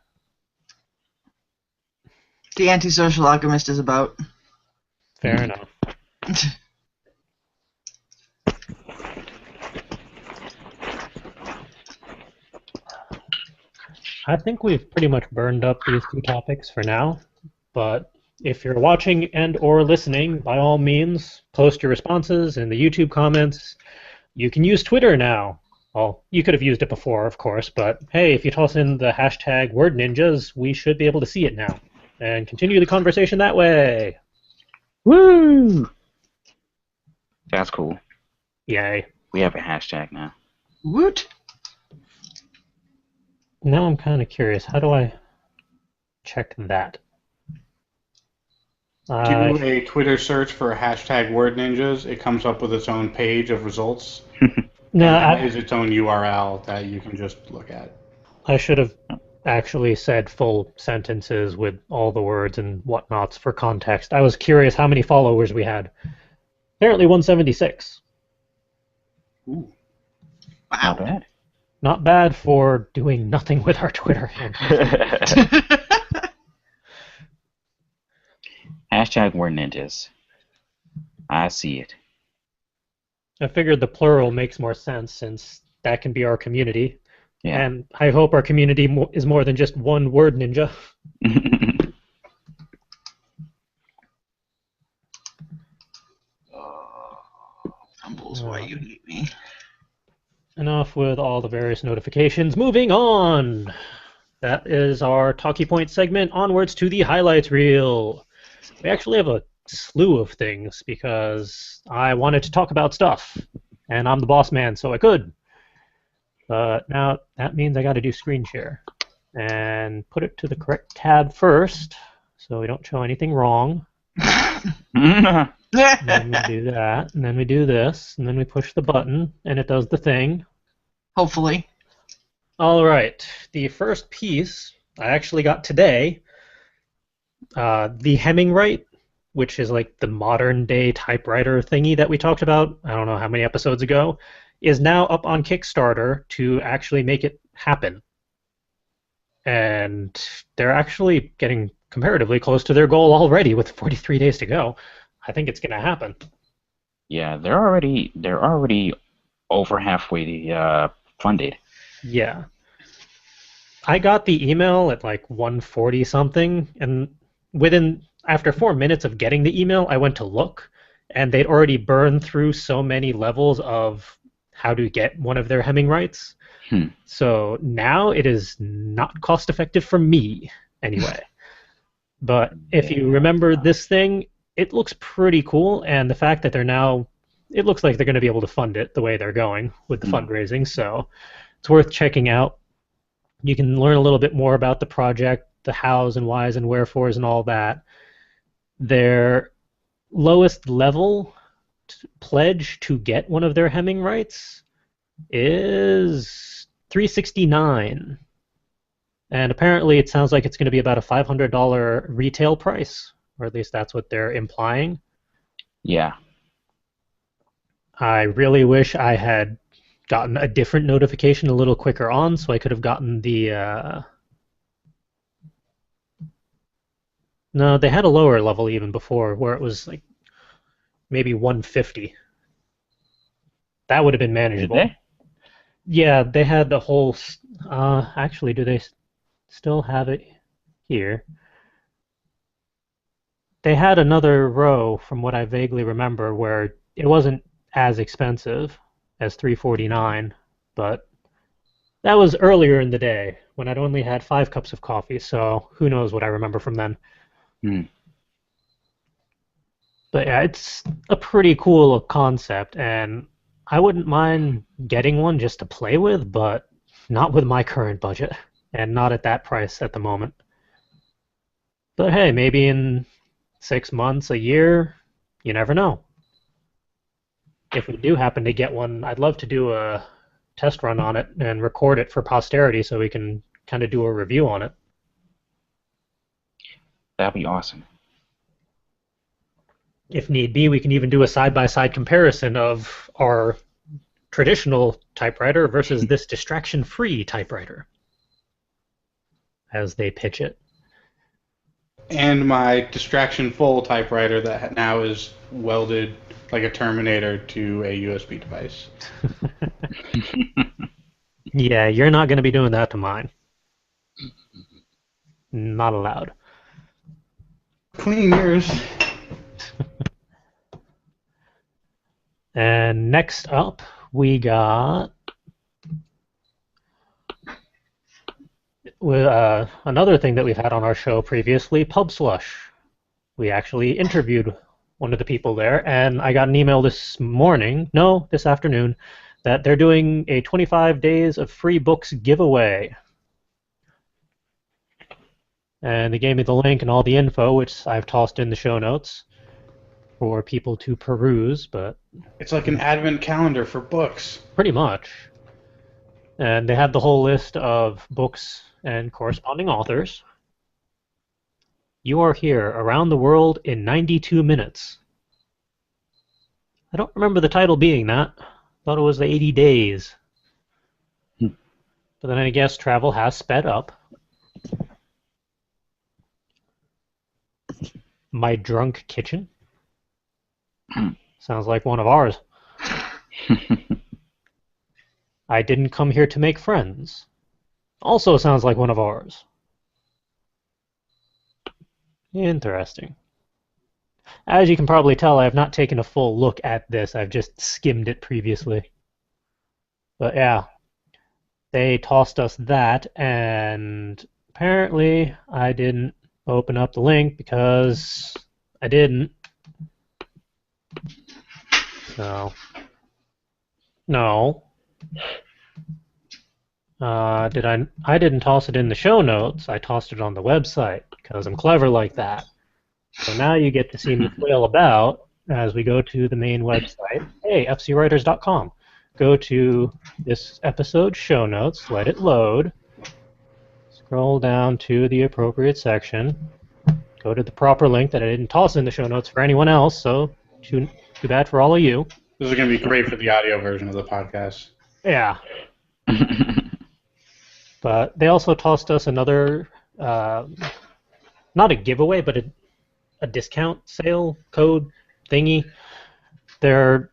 The Antisocial Alchemist is about. Fair enough. I think we've pretty much burned up these two topics for now, but if you're watching and or listening, by all means, post your responses in the YouTube comments. You can use Twitter now. Well, you could have used it before, of course, but hey, if you toss in the hashtag WordNinjas, we should be able to see it now and continue the conversation that way. Woo! That's cool. Yay. We have a hashtag now. Woot! Now I'm kind of curious. How do I check that? Do a Twitter search for hashtag word ninjas. It comes up with its own page of results. No, And it is its own URL that you can just look at. I should have actually said full sentences with all the words and whatnots for context. I was curious how many followers we had. Apparently 176. Ooh. Not Wow. bad. Not bad for doing nothing with our Twitter handle. Hashtag word ninjas. I see it. I figured the plural makes more sense since that can be our community. Yeah. And I hope our community is more than just one word ninja. Tumbles, why you hate me. Enough with all the various notifications. Moving on! That is our talkie point segment. Onwards to the highlights reel. We actually have a slew of things because I wanted to talk about stuff. And I'm the boss man, so I could. But now that means I got to do screen share. And put it to the correct tab first so we don't show anything wrong. And then we do that, and then we do this, and then we push the button, and it does the thing. Hopefully. All right, the first piece I actually got today, the Hemingwright, which is like the modern-day typewriter thingy that we talked about, I don't know how many episodes ago, is now up on Kickstarter to actually make it happen. And they're actually getting comparatively close to their goal already with 43 days to go. I think it's going to happen. Yeah, they're already over halfway funded. Yeah. I got the email at like 140 something, and within after 4 minutes of getting the email, I went to look, and they'd already burned through so many levels of how to get one of their hemming rights. So now it is not cost effective for me, anyway. But if you remember this thing, it looks pretty cool, and the fact that it looks like they're going to be able to fund it the way they're going with the fundraising, so it's worth checking out. You can learn a little bit more about the project, the hows and whys and wherefores and all that. Their lowest level pledge to get one of their hemming rights is $369. And apparently it sounds like it's going to be about a $500 retail price, or at least that's what they're implying. Yeah. I really wish I had gotten a different notification a little quicker on, so I could have gotten the... No, they had a lower level even before, where it was like maybe 150. That would have been manageable. Did they? Yeah, they had the whole... actually, do they still have it here? They had another row, from what I vaguely remember, where it wasn't as expensive as $349, but that was earlier in the day when I'd only had 5 cups of coffee, so who knows what I remember from then. But yeah, it's a pretty cool concept, and I wouldn't mind getting one just to play with, but not with my current budget, and not at that price at the moment. But hey, maybe in 6 months, a year, you never know. If we do happen to get one, I'd love to do a test run on it and record it for posterity so we can kind of do a review on it. That'd be awesome. If need be, we can even do a side-by-side comparison of our traditional typewriter versus this distraction-free typewriter, as they pitch it. And my distraction-full typewriter that now is welded like a Terminator to a USB device. Yeah, you're not going to be doing that to mine. Not allowed. Clean yours. And next up, we got another thing that we've had on our show previously, Pub Slush. We actually interviewed one of the people there, and I got an email this afternoon, that they're doing a 25 days of free books giveaway. And they gave me the link and all the info, which I've tossed in the show notes for people to peruse, but... It's like an advent calendar for books. Pretty much. And they have the whole list of books and corresponding authors. You Are Here, Around the World in 92 Minutes. I don't remember the title being that. Thought it was the 80 Days. But then I guess travel has sped up. My Drunk Kitchen. Sounds like one of ours. I Didn't Come Here to Make Friends. Also sounds like one of ours. Interesting. As you can probably tell, I have not taken a full look at this. I've just skimmed it previously. But yeah, they tossed us that, and apparently I didn't open up the link because I didn't. So, no. I didn't toss it in the show notes. I tossed it on the website because I'm clever like that. So now you get to see me flail about as we go to the main website. Hey, fcwriters.com. Go to this episode's show notes, let it load, scroll down to the appropriate section, go to the proper link that I didn't toss in the show notes for anyone else, so too bad for all of you. This is going to be great for the audio version of the podcast. Yeah. But they also tossed us another, not a giveaway, but a discount sale code thingy. They're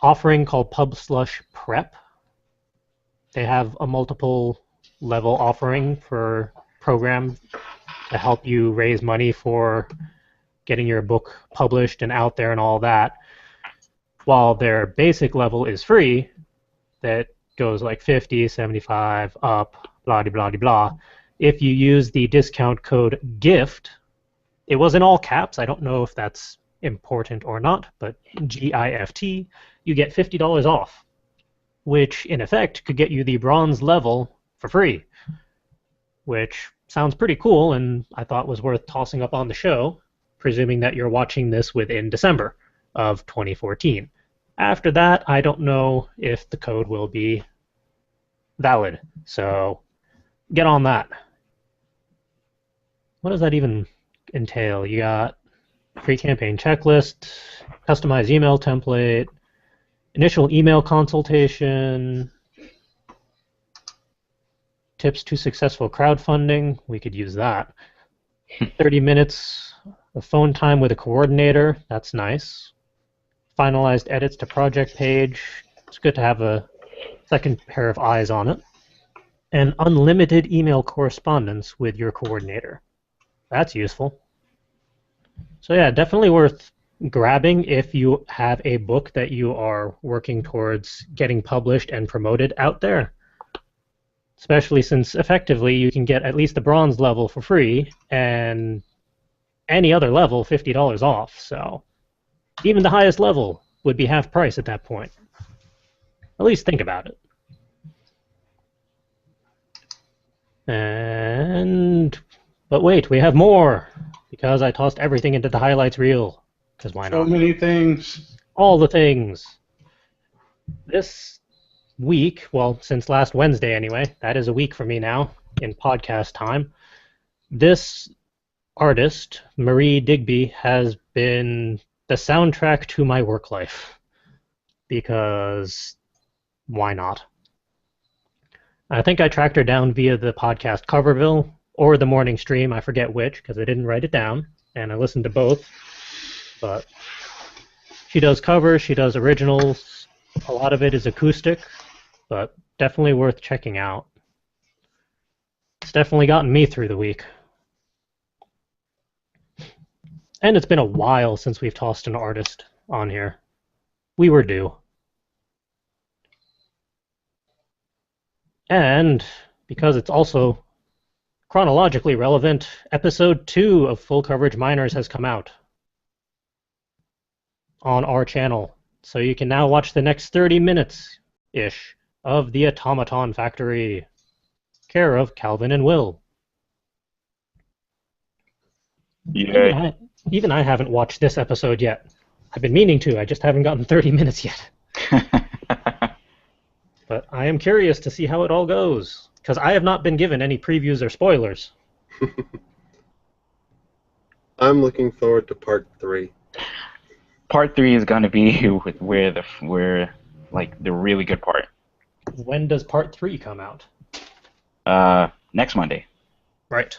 offering called Pub Slush Prep. They have a multiple level offering for program to help you raise money for getting your book published and out there and all that. While their basic level is free, that goes like 50, 75, up, blah, blah, blah, blah. If you use the discount code GIFT, it was in all caps. I don't know if that's important or not, but GIFT, you get $50 off, which in effect could get you the bronze level for free, which sounds pretty cool and I thought was worth tossing up on the show, presuming that you're watching this within December of 2014. After that, I don't know if the code will be valid, so get on that. What does that even entail? You got free campaign checklist, customized email template, initial email consultation, tips to successful crowdfunding. We could use that. 30 minutes of phone time with a coordinator. That's nice. Finalized edits to project page. It's good to have a second pair of eyes on it. And unlimited email correspondence with your coordinator. That's useful. So yeah, definitely worth grabbing if you have a book that you are working towards getting published and promoted out there. Especially since effectively you can get at least the bronze level for free and any other level $50 off. So even the highest level would be half price at that point. At least think about it. But wait, we have more, because I tossed everything into the highlights reel. Because why not? So many things. All the things. This week, well, since last Wednesday anyway, that is a week for me now in podcast time. This artist, Marie Digby, has been the soundtrack to my work life. Because why not? I think I tracked her down via the podcast Coverville or the morning stream. I forget which because I didn't write it down, and I listened to both. But she does covers, she does originals. A lot of it is acoustic, but definitely worth checking out. It's definitely gotten me through the week. And it's been a while since we've tossed an artist on here. We were due. And because it's also chronologically relevant, episode 2 of Full Coverage Minors has come out on our channel. So you can now watch the next 30 minutes-ish of The Automaton Factory, care of Calvin and Will. Yeah. Even I haven't watched this episode yet. I've been meaning to, I just haven't gotten 30 minutes yet. But I am curious to see how it all goes, because I have not been given any previews or spoilers. I'm looking forward to part 3. Part 3 is going to be where the really good part. When does part 3 come out? Next Monday. Right.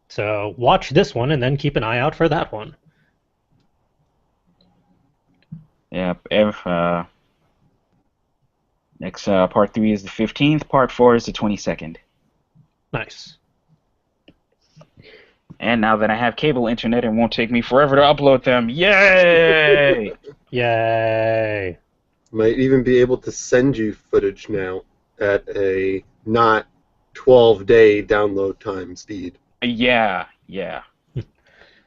So watch this one and then keep an eye out for that one. Yep. Next part 3 is the 15th. Part 4 is the 22nd. Nice. And now that I have cable internet, it won't take me forever to upload them. Yay! Yay! Might even be able to send you footage now at a not 12-day download time speed. Yeah.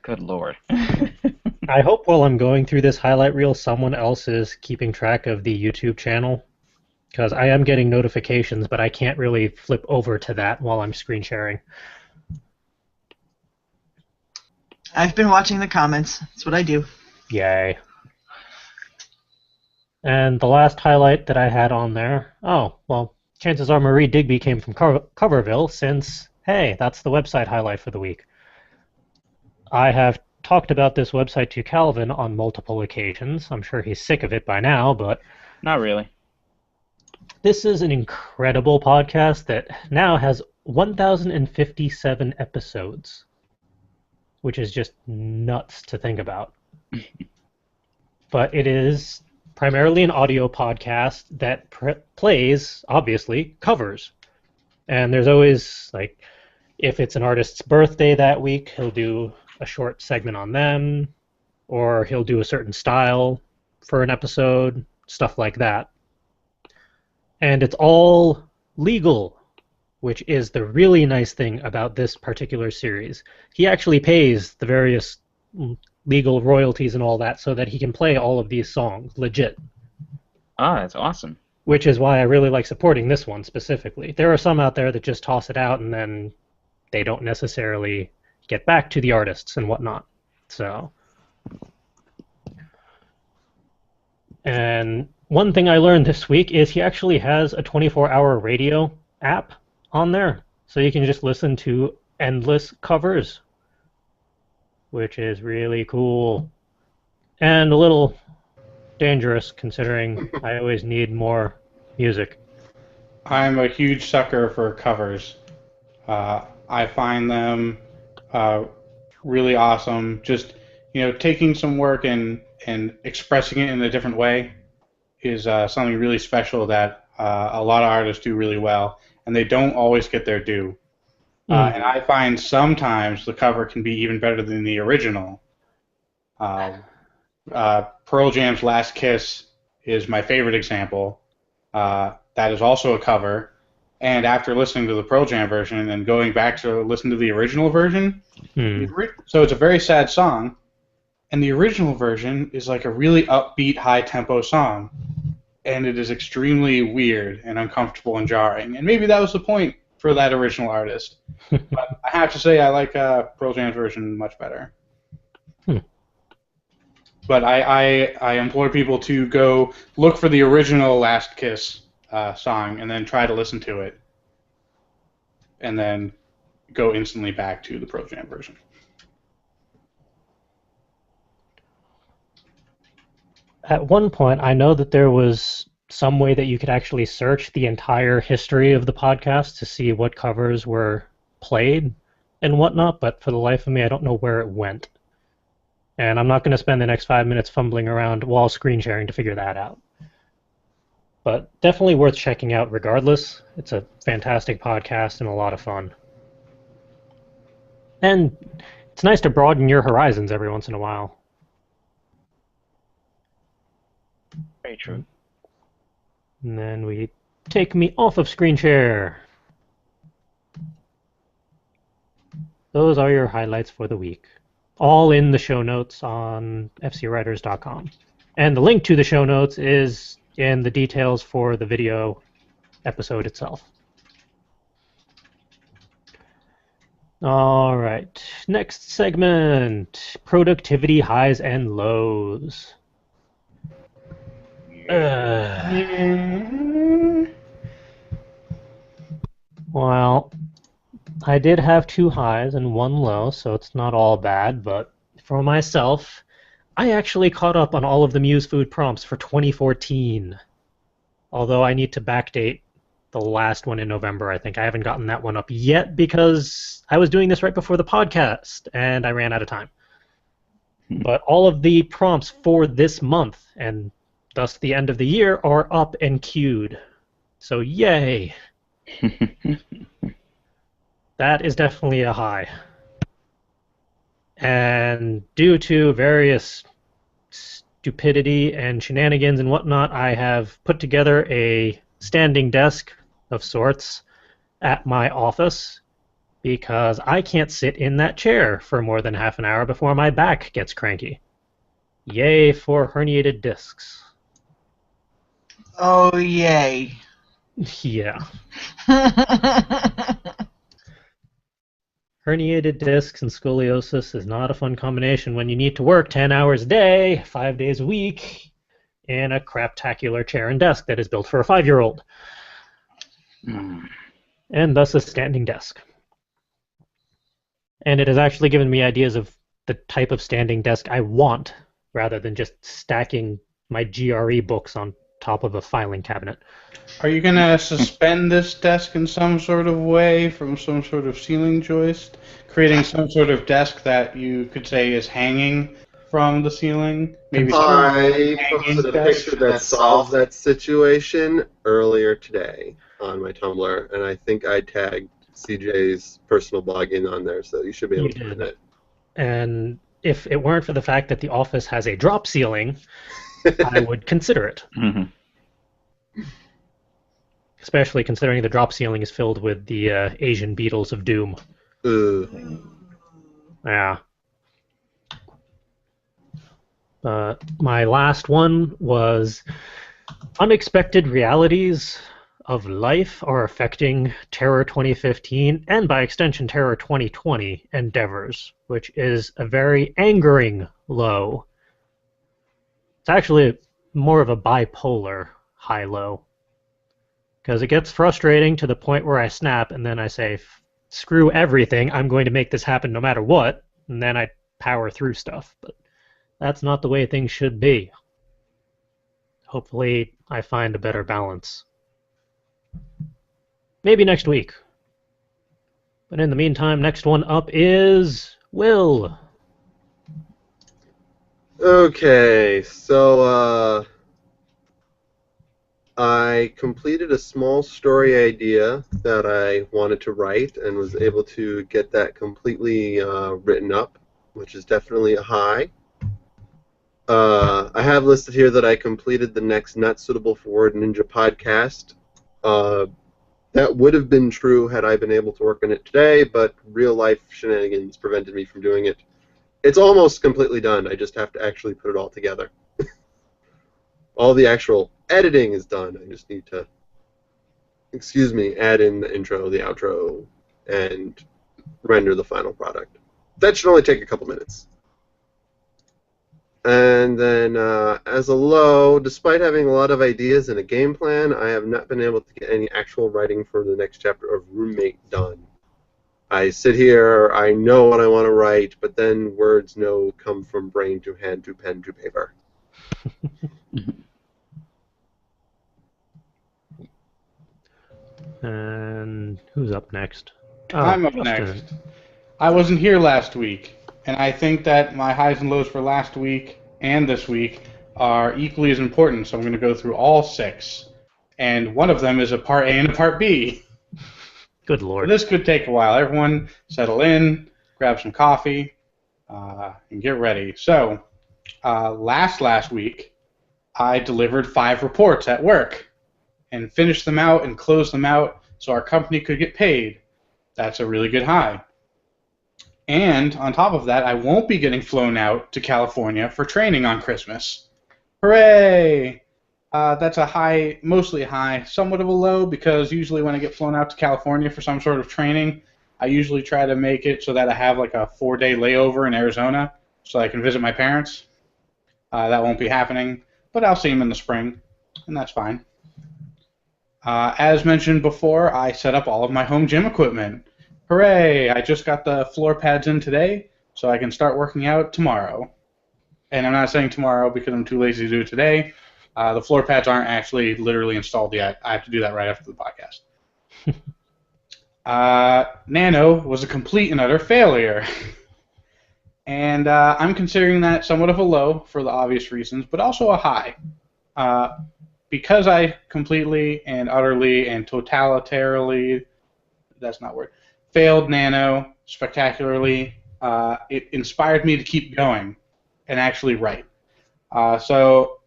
Good lord. I hope while I'm going through this highlight reel, someone else is keeping track of the YouTube channel, because I am getting notifications, but I can't really flip over to that while I'm screen sharing. I've been watching the comments. That's what I do. Yay. And the last highlight that I had on there, oh, well, chances are Marie Digby came from Coverville since, hey, that's the website highlight for the week. I have talked about this website to Calvin on multiple occasions. I'm sure he's sick of it by now, but... Not really. This is an incredible podcast that now has 1,057 episodes, which is just nuts to think about. But it is primarily an audio podcast that plays, obviously, covers. And there's always, like, if it's an artist's birthday that week, he'll do a short segment on them, or he'll do a certain style for an episode, stuff like that. And it's all legal, which is the really nice thing about this particular series. He actually pays the various legal royalties and all that so that he can play all of these songs legit. Ah, that's awesome. Which is why I really like supporting this one specifically. There are some out there that just toss it out and then they don't necessarily get back to the artists and whatnot. So, and one thing I learned this week is he actually has a 24-hour radio app on there, so you can just listen to endless covers, which is really cool and a little dangerous considering I always need more music. I'm a huge sucker for covers. I find them really awesome. Just taking some work and expressing it in a different way is something really special that a lot of artists do really well, and they don't always get their due. And I find sometimes the cover can be even better than the original. Pearl Jam's Last Kiss is my favorite example. That is also a cover. And after listening to the Pearl Jam version and going back to listen to the original version, so it's a very sad song, and the original version is like a really upbeat, high-tempo song. And it is extremely weird and uncomfortable and jarring. And maybe that was the point for that original artist. But I have to say I like Pearl Jam's version much better. But I implore people to go look for the original Last Kiss song and then try to listen to it. And then go instantly back to the Pearl Jam version. At one point, I know that there was some way that you could actually search the entire history of the podcast to see what covers were played and whatnot, but for the life of me, I don't know where it went. And I'm not going to spend the next 5 minutes fumbling around while screen sharing to figure that out. But definitely worth checking out regardless. It's a fantastic podcast and a lot of fun. And it's nice to broaden your horizons every once in a while. Very true. And then we take me off of screen share. Those are your highlights for the week. All in the show notes on fcwriters.com. And the link to the show notes is in the details for the video episode itself. All right, next segment, productivity highs and lows. Well, I did have 2 highs and 1 low, so it's not all bad, but for myself, I actually caught up on all of the Muse food prompts for 2014. Although I need to backdate the last one in November, I think. I haven't gotten that one up yet because I was doing this right before the podcast, and I ran out of time. But all of the prompts for this month, and thus the end of the year, are up and queued. So yay! That is definitely a high. And due to various stupidity and shenanigans and whatnot, I have put together a standing desk of sorts at my office because I can't sit in that chair for more than half an hour before my back gets cranky. Yay for herniated discs. Oh, yay. Yeah. Herniated discs and scoliosis is not a fun combination when you need to work 10 hours a day, 5 days a week, in a craptacular chair and desk that is built for a 5-year-old. And thus a standing desk. And it has actually given me ideas of the type of standing desk I want, rather than just stacking my GRE books on top of a filing cabinet. Are you going to suspend this desk in some sort of way from some sort of ceiling joist, creating some sort of desk that you could say is hanging from the ceiling? Maybe I posted a picture that solves that situation earlier today on my Tumblr, and I think I tagged CJ's personal blog in on there, so you should be able to find it. And if it weren't for the fact that the office has a drop ceiling, I would consider it. Hmm. Especially considering the drop ceiling is filled with the Asian beetles of doom. Ugh. Yeah. My last one was unexpected realities of life are affecting Terror 2015 and by extension Terror 2020 endeavors, which is a very angering low. It's actually more of a bipolar high-low. Because it gets frustrating to the point where I snap and then I say, screw everything, I'm going to make this happen no matter what, and then I power through stuff. But that's not the way things should be. Hopefully I find a better balance. Maybe next week. But in the meantime, next one up is Will. Okay, so I completed a small story idea that I wanted to write and was able to get that completely written up, which is definitely a high. I have listed here that I completed the next Not Suitable for Word Ninja podcast. That would have been true had I been able to work on it today, but real-life shenanigans prevented me from doing it. It's almost completely done. I just have to actually put it all together. All the actual editing is done. I just need to, add in the intro, the outro, and render the final product. That should only take a couple minutes. And then, as a low, despite having a lot of ideas and a game plan, I have not been able to get any actual writing for the next chapter of Roommate done. I sit here, I know what I want to write, but then words come from brain to hand to pen to paper. And who's up next? I'm up Justin. next. I wasn't here last week, and I think that my highs and lows for last week and this week are equally as important, so I'm going to go through all 6. And one of them is a part A and a part B. Good So lord. this could take a while. Everyone settle in, grab some coffee, and get ready. So, last week, I delivered 5 reports at work and finished them out and closed them out so our company could get paid. That's a really good high. And on top of that, I won't be getting flown out to California for training on Christmas. Hooray! That's a high, mostly a high, somewhat of a low, because usually when I get flown out to California for some sort of training, I usually try to make it so that I have like a 4-day layover in Arizona so I can visit my parents. That won't be happening, but I'll see them in the spring, and that's fine. As mentioned before, I set up all of my home gym equipment. Hooray! I just got the floor pads in today, so I can start working out tomorrow. And I'm not saying tomorrow because I'm too lazy to do it today. The floor pads aren't actually literally installed yet. I have to do that right after the podcast. Nano was a complete and utter failure. And I'm considering that somewhat of a low for the obvious reasons, but also a high. Because I completely and utterly and totalitarily, that's not a word, failed Nano spectacularly, it inspired me to keep going and actually write. So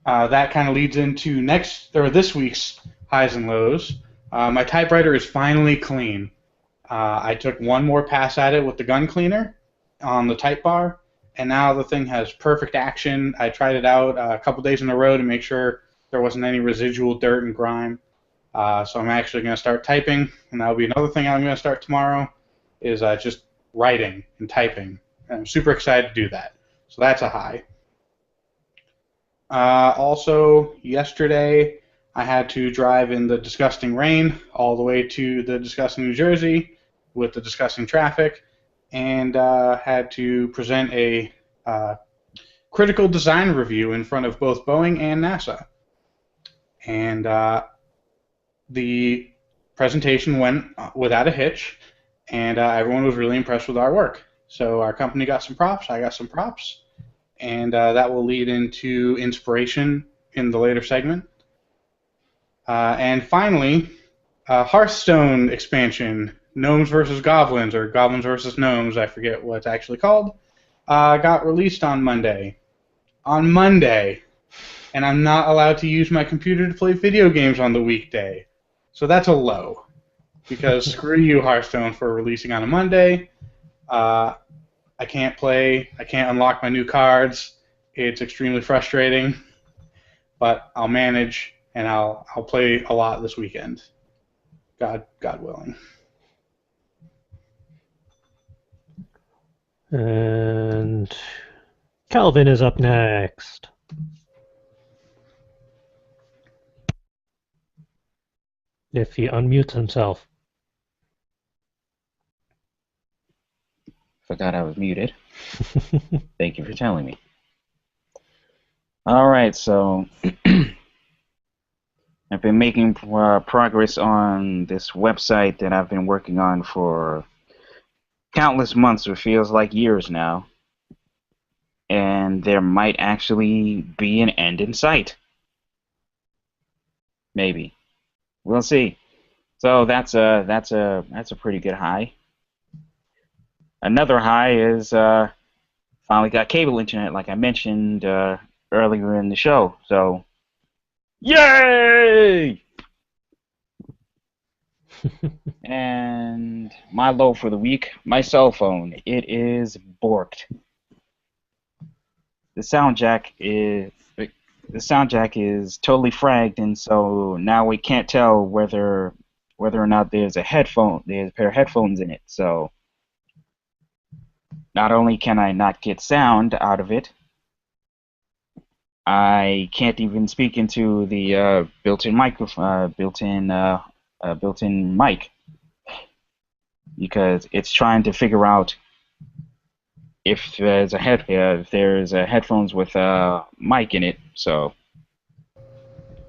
that kind of leads into this week's highs and lows. My typewriter is finally clean. I took one more pass at it with the gun cleaner on the type bar, and now the thing has perfect action. I tried it out a couple days in a row to make sure there wasn't any residual dirt and grime. So I'm actually going to start typing, and that'll be another thing I'm going to start tomorrow, is just writing and typing. And I'm super excited to do that. So that's a high. Also, yesterday, I had to drive in the disgusting rain all the way to the disgusting New Jersey with the disgusting traffic, and had to present a critical design review in front of both Boeing and NASA. And the presentation went without a hitch, and everyone was really impressed with our work. So our company got some props, I got some props, and that will lead into inspiration in the later segment. And finally, Hearthstone expansion Gnomes versus Goblins, or Goblins versus Gnomes, I forget what it's actually called, got released on Monday. On Monday. And I'm not allowed to use my computer to play video games on the weekday. So that's a low. Because screw you, Hearthstone, for releasing on a Monday. I can't play. I can't unlock my new cards. It's extremely frustrating. But I'll manage, and I'll play a lot this weekend. God willing. And Calvin is up next. If he unmutes himself. Forgot I was muted. Thank you for telling me. All right, so I've been making progress on this website that I've been working on for countless months, or feels like years now. And there might actually be an end in sight. Maybe. We'll see. So that's a pretty good high. Another high is finally got cable internet, like I mentioned earlier in the show. So, yay! And my low for the week, my cell phone. It is borked. The sound jack is totally fragged, and so now we can't tell whether or not there's a pair of headphones in it. So not only can I not get sound out of it, I can't even speak into the built-in microphone, built-in mic, because it's trying to figure out if there's a headphones with a mic in it. So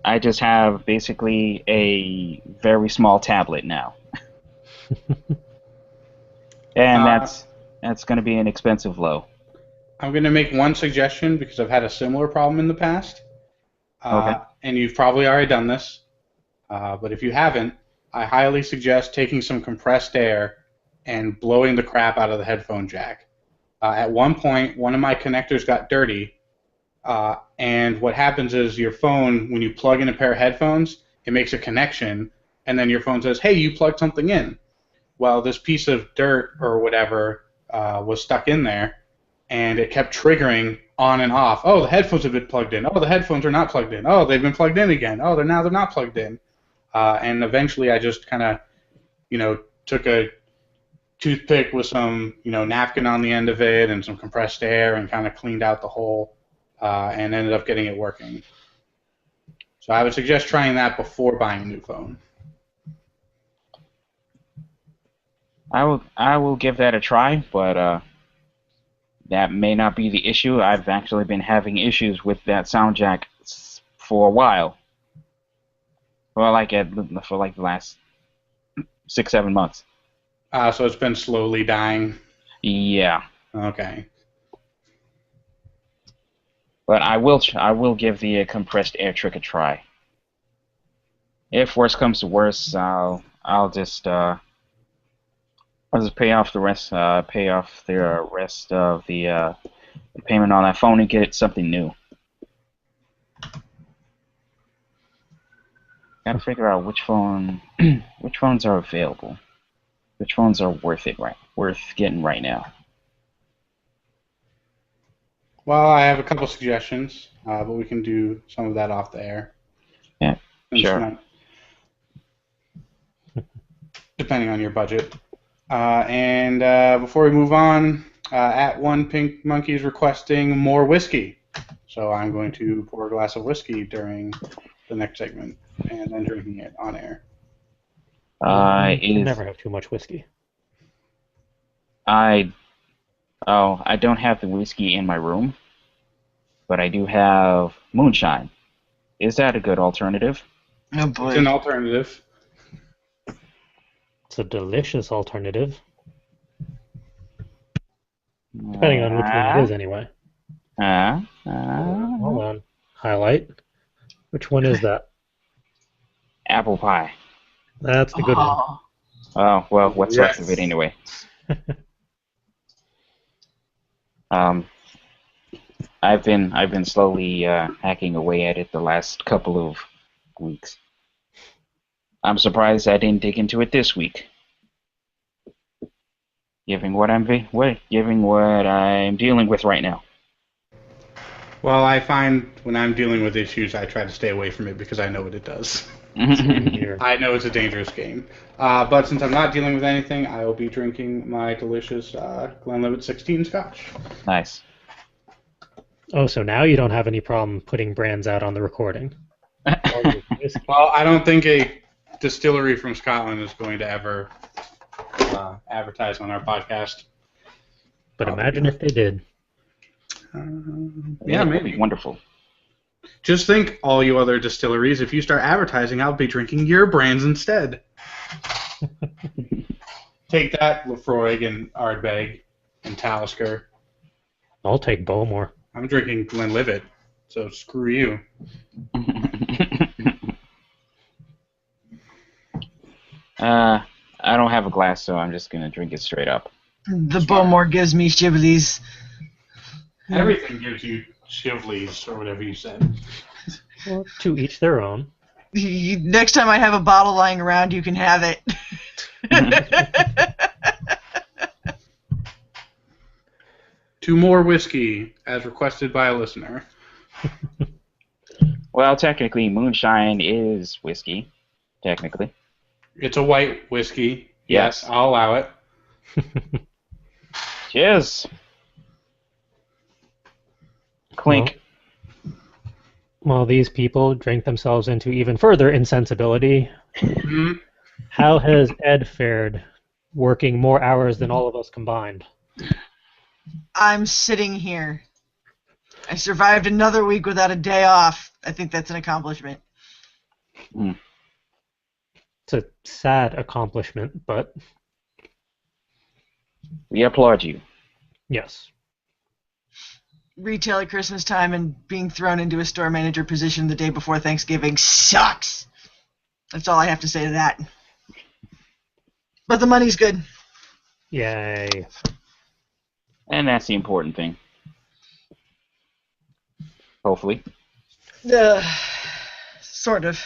I just have basically a very small tablet now, and that's going to be an expensive low. I'm going to make one suggestion because I've had a similar problem in the past. Okay. And you've probably already done this. But if you haven't, I highly suggest taking some compressed air and blowing the crap out of the headphone jack. At one point, one of my connectors got dirty. And what happens is your phone, when you plug in a pair of headphones, it makes a connection. And then your phone says, hey, you plugged something in. Well, this piece of dirt or whatever was stuck in there. And it kept triggering on and off. Oh, the headphones have been plugged in. Oh, the headphones are not plugged in. Oh, they've been plugged in again. Oh, they're not plugged in. And eventually I just kind of, took a toothpick with some, napkin on the end of it and some compressed air and kind of cleaned out the hole and ended up getting it working. So I would suggest trying that before buying a new phone. I will give that a try, but that may not be the issue. I've actually been having issues with that sound jack for a while. For like the last 6-7 months. So it's been slowly dying? Yeah. Okay. But I will give the compressed air trick a try. If worse comes to worse, I'll just pay off the rest of the payment on that phone and get something new. Gotta figure out which phones are available, which phones are worth getting right now. Well, I have a couple suggestions, but we can do some of that off the air. Yeah, sure. Depending on your budget. And before we move on, at One Pink Monkey is requesting more whiskey. So I'm going to pour a glass of whiskey during the next segment and then drinking it on air. You never have too much whiskey. I don't have the whiskey in my room, but I do have moonshine. Is that a good alternative? Oh boy. It's an alternative. It's a delicious alternative. Depending on which one it is, anyway. Hold on. Highlight. Which one is that? Apple pie. That's the good one. Oh, well, what's left of it Yes. anyway? Um, I've been slowly hacking away at it the last couple of weeks. I'm surprised I didn't dig into it this week, given what I'm dealing with right now. Well, I find when I'm dealing with issues, I try to stay away from it because I know what it does. Same here. I know it's a dangerous game. But since I'm not dealing with anything, I will be drinking my delicious Glenlivet 16 Scotch. Nice. Oh, so now you don't have any problem putting brands out on the recording. Well, I don't think a distillery from Scotland is going to ever advertise on our podcast. But imagine if they did. Yeah, That'd maybe. be wonderful. Just think, all you other distilleries, if you start advertising, I'll be drinking your brands instead. Take that, Lefroy and Ardbeg and Talisker. I'll take Bowmore. I'm drinking Glenlivet, so screw you. I don't have a glass, so I'm just gonna drink it straight up. The Bowmore gives me shivelies. Everything gives you shivelies, or whatever you said. Well, to each their own. Next time I have a bottle lying around, you can have it. 2 more whiskey, as requested by a listener. Well, technically, moonshine is whiskey. Technically. It's a white whiskey. Yes. Yes, I'll allow it. Cheers. Clink. While these people drink themselves into even further insensibility, Hmm? how has Ed fared working more hours than all of us combined? I'm sitting here. I survived another week without a day off. I think that's an accomplishment. It's a sad accomplishment, but We applaud you. yes. Retail at Christmas time and being thrown into a store manager position the day before Thanksgiving sucks. That's all I have to say to that. But the money's good. Yay. And that's the important thing. Hopefully. Sort of.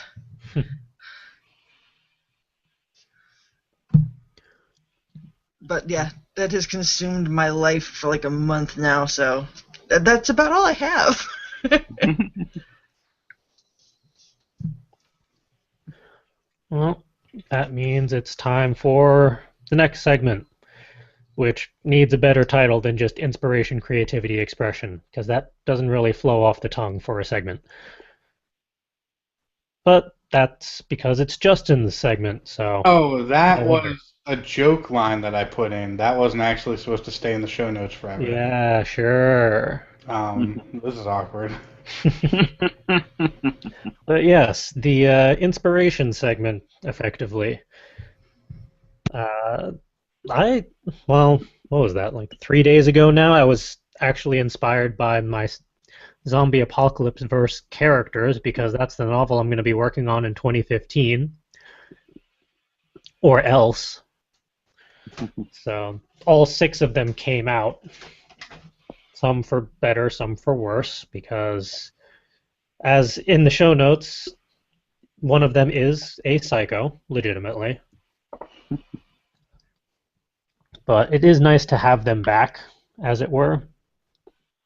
But yeah, that has consumed my life for like a month now, so that's about all I have. Well, that means it's time for the next segment, which needs a better title than just inspiration, creativity, expression, because that doesn't really flow off the tongue for a segment. But that's because it's Justin's segment, so... Oh, that Whatever. was a joke line that I put in. That wasn't actually supposed to stay in the show notes forever. Yeah, sure. This is awkward. But yes, the inspiration segment, effectively. Well, what was that, like 3 days ago now? I was actually inspired by my zombie apocalypse verse characters, because that's the novel I'm going to be working on in 2015. Or else. So, all 6 of them came out. Some for better, some for worse, because as in the show notes, one of them is a psycho, legitimately. But it is nice to have them back, as it were.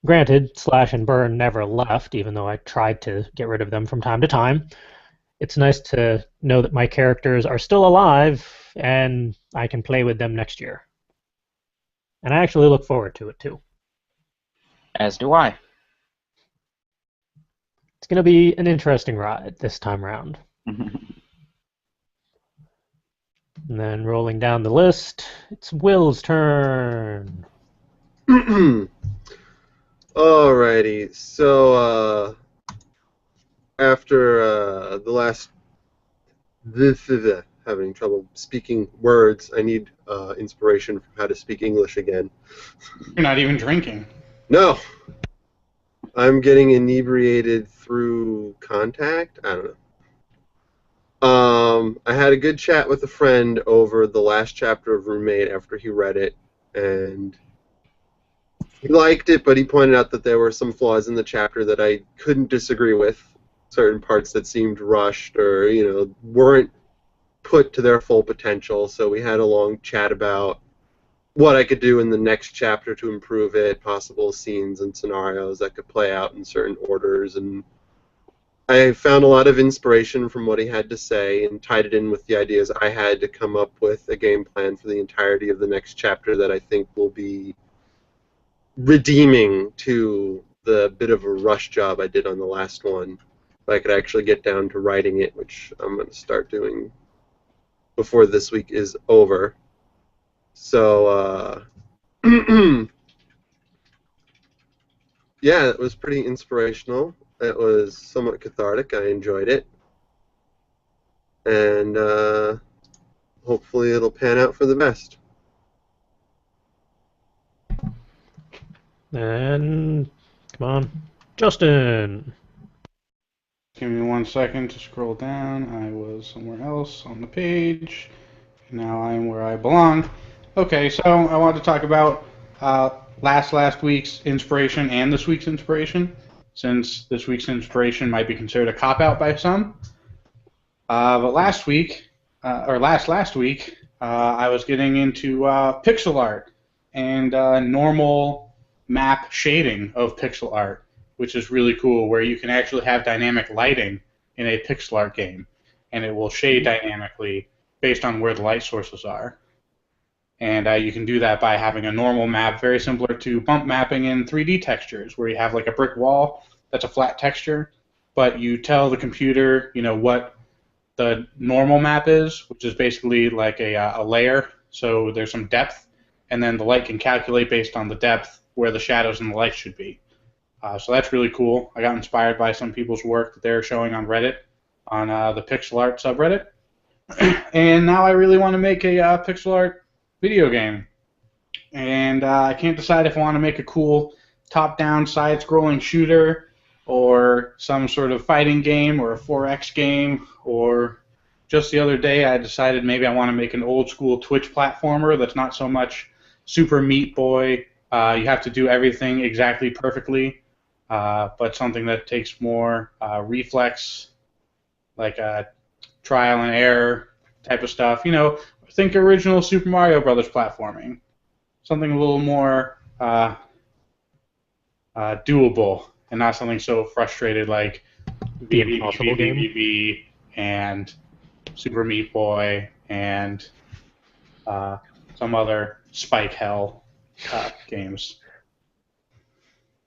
Granted, Slash and Burn never left, even though I tried to get rid of them from time to time. It's nice to know that my characters are still alive, and I can play with them next year. And I actually look forward to it, too. As do I. It's going to be an interesting ride this time round. And then rolling down the list, it's Will's turn. Alrighty, so after the last having trouble speaking words, I need inspiration from how to speak English again. You're not even drinking. No, I'm getting inebriated through contact. I don't know. I had a good chat with a friend over the last chapter of Roommate after he read it, and he liked it, but he pointed out that there were some flaws in the chapter that I couldn't disagree with. Certain parts that seemed rushed or, weren't put to their full potential. So we had a long chat about what I could do in the next chapter to improve it, possible scenes and scenarios that could play out in certain orders, and I found a lot of inspiration from what he had to say and tied it in with the ideas I had to come up with a game plan for the entirety of the next chapter that I think will be redeeming to the bit of a rush job I did on the last one. If I could actually get down to writing it, which I'm going to start doing before this week is over. So, yeah, it was pretty inspirational. It was somewhat cathartic. I enjoyed it. And hopefully it'll pan out for the best. And come on, Justin. Give me 1 second to scroll down. I was somewhere else on the page. Now I'm where I belong. Okay, so I want to talk about last week's inspiration and this week's inspiration, since this week's inspiration might be considered a cop-out by some. But last week, last week, I was getting into pixel art and normal map shading of pixel art, which is really cool, where you can actually have dynamic lighting in a pixel art game, and it will shade dynamically based on where the light sources are. And you can do that by having a normal map, very similar to bump mapping in 3D textures, where you have like a brick wall that's a flat texture, but you tell the computer, what the normal map is, which is basically like a layer, so there's some depth, and then the light can calculate based on the depth where the shadows and the light should be. So that's really cool. I got inspired by some people's work that they're showing on Reddit, on the pixel art subreddit. And now I really want to make a pixel art video game. And I can't decide if I want to make a cool top-down side-scrolling shooter or some sort of fighting game or a 4X game, or just the other day I decided maybe I want to make an old-school Twitch platformer that's not so much Super Meat Boy. You have to do everything exactly perfectly, but something that takes more reflex, like trial and error type of stuff. Think original Super Mario Brothers platforming. Something a little more doable, and not something so frustrated like The Impossible Game? VVVVV and Super Meat Boy and some other Spike Hell games.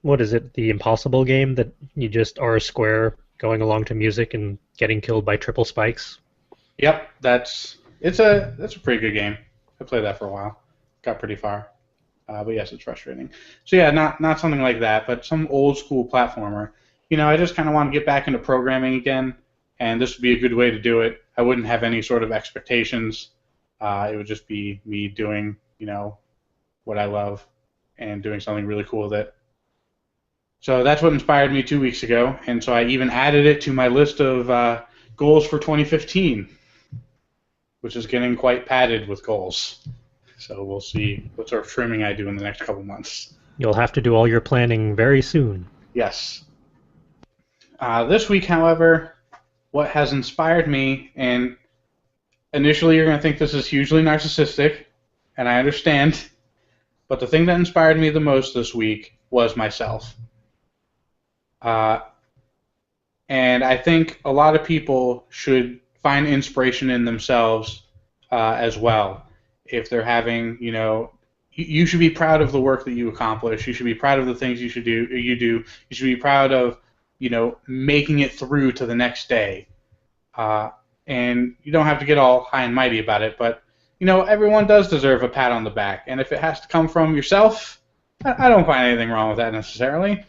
What is it? The Impossible Game that you just are a square going along to music and getting killed by triple spikes? Yep, that's a pretty good game. I played that for a while. Got pretty far. But yes, it's frustrating. So yeah, not something like that, but some old school platformer. I just kind of want to get back into programming again, and this would be a good way to do it. I wouldn't have any sort of expectations. It would just be me doing, what I love and doing something really cool with it. So that's what inspired me 2 weeks ago, and so I even added it to my list of goals for 2015, which is getting quite padded with goals. So we'll see what sort of trimming I do in the next couple months. You'll have to do all your planning very soon. Yes. This week, however, what has inspired me, and initially you're going to think this is hugely narcissistic, and I understand, but the thing that inspired me the most this week was myself. And I think a lot of people should find inspiration in themselves as well. If they're having, you should be proud of the work that you accomplish. You should be proud of the things you do. You should be proud of, making it through to the next day. And you don't have to get all high and mighty about it, but, everyone does deserve a pat on the back. And if it has to come from yourself, I don't find anything wrong with that necessarily.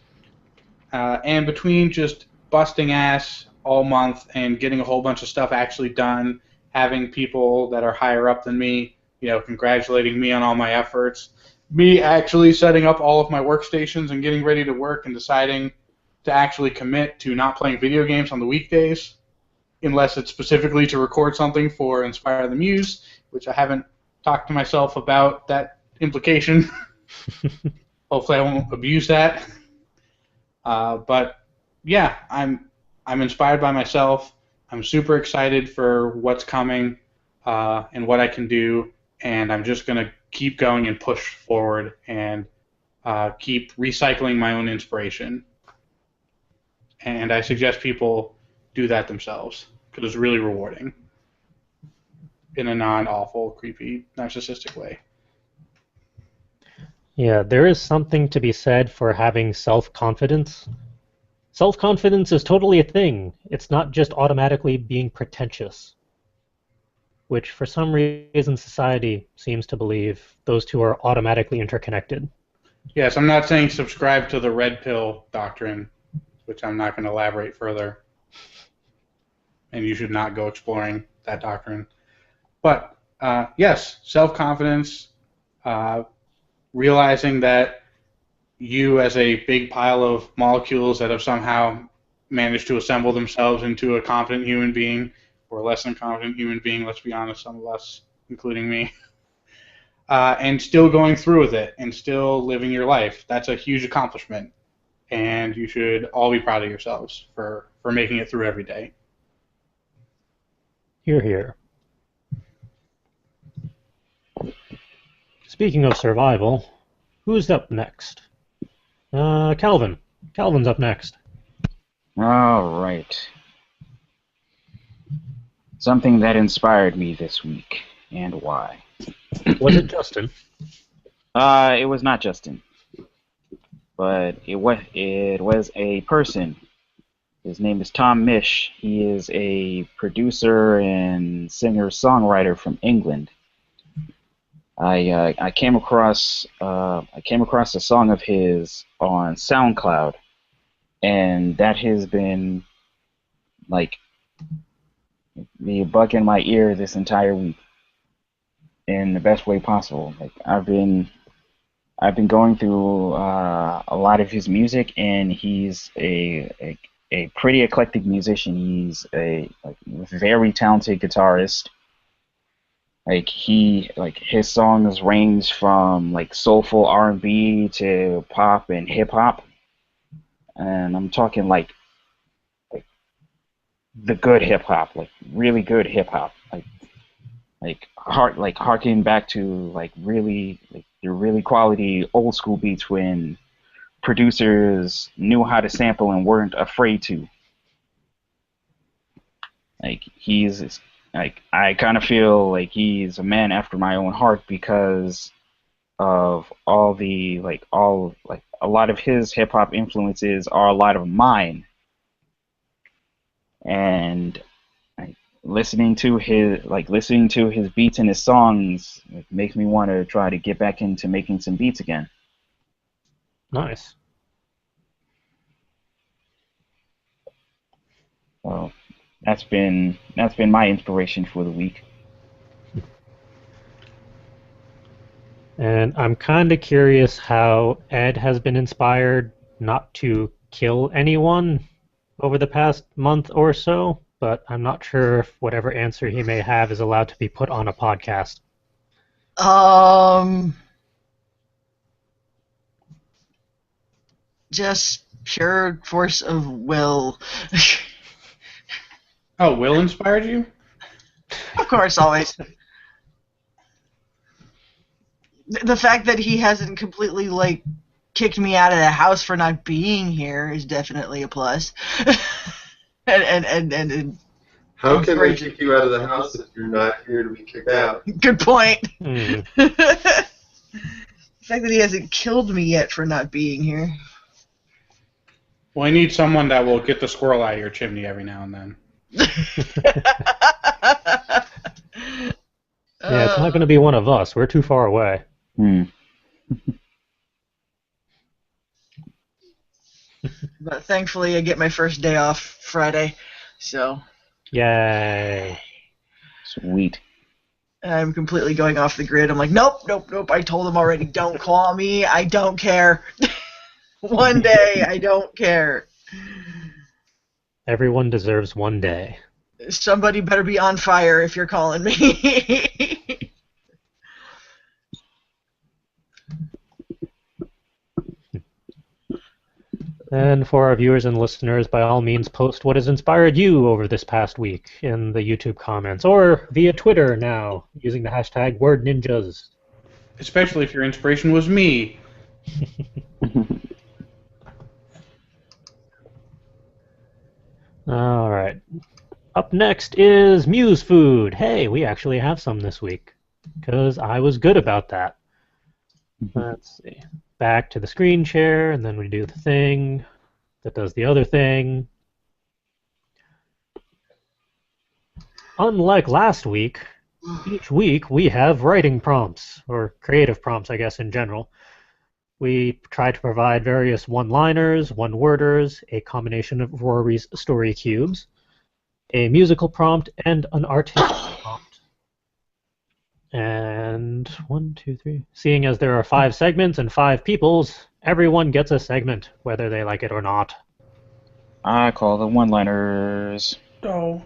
And between just busting ass all month and getting a whole bunch of stuff actually done, having people that are higher up than me, congratulating me on all my efforts, me actually setting up all of my workstations and getting ready to work and deciding to actually commit to not playing video games on the weekdays, unless it's specifically to record something for Inspire the Muse, which I haven't talked to myself about that implication. Hopefully I won't abuse that. But yeah, I'm inspired by myself. I'm super excited for what's coming and what I can do, and I'm just going to keep going and push forward and keep recycling my own inspiration. And I suggest people do that themselves because it's really rewarding in a non-awful, creepy, narcissistic way. Yeah, there is something to be said for having self-confidence. Self-confidence is totally a thing. It's not just automatically being pretentious, which for some reason society seems to believe those two are automatically interconnected. Yes, I'm not saying subscribe to the red pill doctrine, which I'm not going to elaborate further. And you should not go exploring that doctrine. But yes, self-confidence, realizing that you as a big pile of molecules that have somehow managed to assemble themselves into a competent human being, or a less than competent human being, let's be honest, some of us, including me, and still going through with it and still living your life. That's a huge accomplishment, and you should all be proud of yourselves for making it through every day. Hear, hear. Speaking of survival, who's up next? Calvin. Calvin's up next. All right. Something that inspired me this week, and why? Was it Justin? It was not Justin, but it was a person. His name is Tom Misch. He is a producer and singer-songwriter from England. I came across a song of his on SoundCloud, and that has been like the bug in my ear this entire week in the best way possible. Like I've been going through a lot of his music, and he's a pretty eclectic musician. He's a very talented guitarist. His songs range from soulful R&B to pop and hip hop, and I'm talking like the good hip hop, really good hip hop, harking back to the really quality old school beats when producers knew how to sample and weren't afraid to. I kind of feel like he's a man after my own heart because of a lot of his hip hop influences are a lot of mine, and listening to his beats and his songs makes me want to try to get back into making some beats again. Nice. Well, that's been my inspiration for the week. And I'm kind of curious how Ed has been inspired not to kill anyone over the past month or so, but I'm not sure if whatever answer he may have is allowed to be put on a podcast. Just pure force of will. Oh, Will inspired you? Of course, always. The fact that he hasn't completely kicked me out of the house for not being here is definitely a plus. and How can they kick you out of the house if you're not here to be kicked out? Good point. Mm. The fact that he hasn't killed me yet for not being here. Well, I need someone that will get the squirrel out of your chimney every now and then. Yeah, it's not going to be one of us. We're too far away. But thankfully, I get my first day off Friday, so. Yay. Sweet. I'm completely going off the grid. I'm like, nope. I told him already, don't call me. I don't care. One day, I don't care. Everyone deserves one day. Somebody better be on fire if you're calling me. And for our viewers and listeners, by all means, post what has inspired you over this past week in the YouTube comments or via Twitter now using the hashtag WordNinjas. Especially if your inspiration was me. All right. Up next is Muse Food. Hey, we actually have some this week because I was good about that. Let's see. Back to the screen share, and then we do the thing that does the other thing. Unlike last week, each week we have writing prompts, or creative prompts, I guess, in general. We try to provide various one-liners, one-worders, a combination of Rory's story cubes, a musical prompt, and an artistic prompt. And 1, 2, 3. Seeing as there are 5 segments and 5 peoples, everyone gets a segment, whether they like it or not. I call them one-liners. Oh.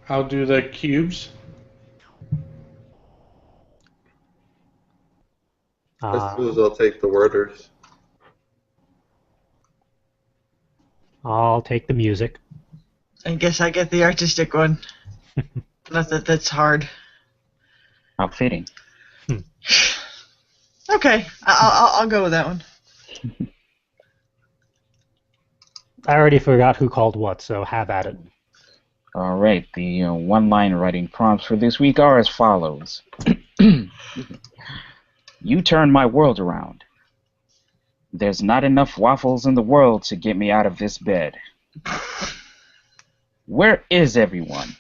I'll do the cubes. I suppose I'll take the worders. I'll take the music. I guess I get the artistic one. Not that that's hard. How fitting. Okay, I'll go with that one. I already forgot who called what, so have at it. All right, the one-line writing prompts for this week are as follows. You turn my world around. There's not enough waffles in the world to get me out of this bed. Where is everyone?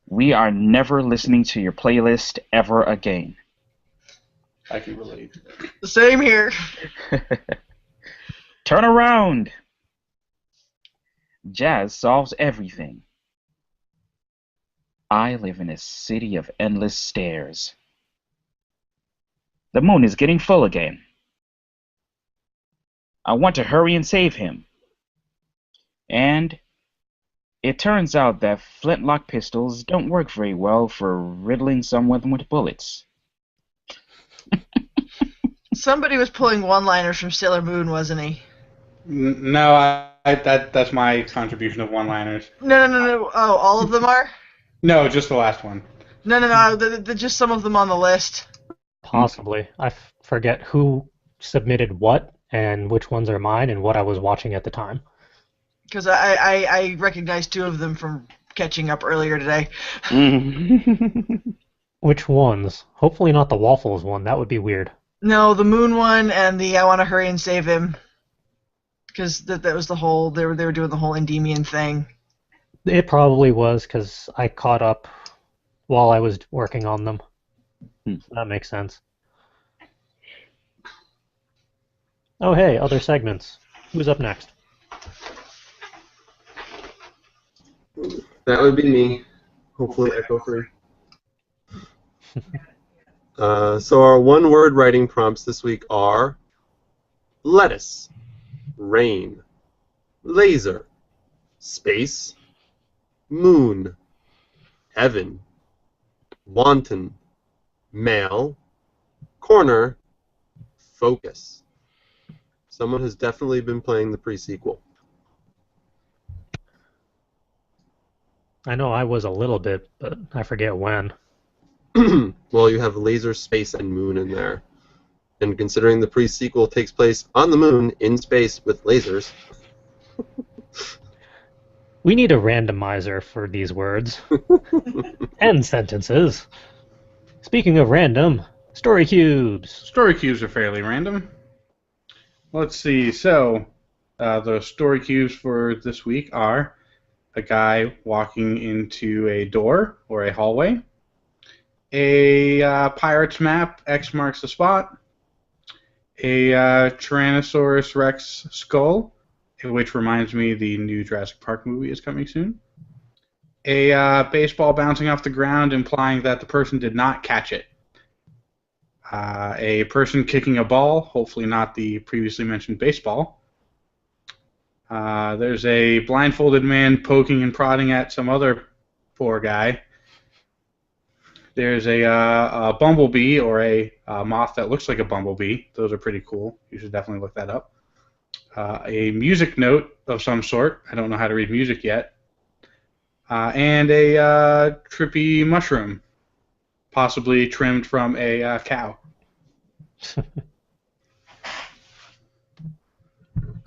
We are never listening to your playlist ever again. I can relate. Same here. Turn around. Jazz solves everything. I live in a city of endless stairs. The moon is getting full again. I want to hurry and save him. And it turns out that flintlock pistols don't work very well for riddling someone with bullets. Somebody was pulling one-liners from Sailor Moon, wasn't he? No, that's my contribution of one-liners. No. Oh, all of them are? No, just the last one. No. Just some of them on the list. Possibly. I forget who submitted what and which ones are mine and what I was watching at the time. Because I recognized 2 of them from catching up earlier today. Which ones? Hopefully not the waffles one. That would be weird. No, the moon one and the I want to hurry and save him. Because that was the whole, they were doing the whole Endymion thing. It probably was because I caught up while I was working on them. That makes sense. Oh, hey, other segments. Who's up next? That would be me. Hopefully echo-free. So our one-word writing prompts this week are lettuce, rain, laser, space, moon, heaven, wanton, male, corner, focus. Someone has definitely been playing the pre-sequel. I know I was a little bit, but I forget when. Well, you have laser, space, and moon in there. And considering the pre-sequel takes place on the moon, in space, with lasers... We need a randomizer for these words. And sentences. Speaking of random, story cubes. Story cubes are fairly random. Let's see. So, the story cubes for this week are a guy walking into a door or a hallway, a pirate's map, X marks the spot, a Tyrannosaurus Rex skull, which reminds me the new Jurassic Park movie is coming soon, a baseball bouncing off the ground implying that the person did not catch it, a person kicking a ball, hopefully not the previously mentioned baseball, There's a blindfolded man poking and prodding at some other poor guy. There's a bumblebee, or a moth that looks like a bumblebee. Those are pretty cool. You should definitely look that up. A music note of some sort. I don't know how to read music yet. And a trippy mushroom, possibly trimmed from a cow.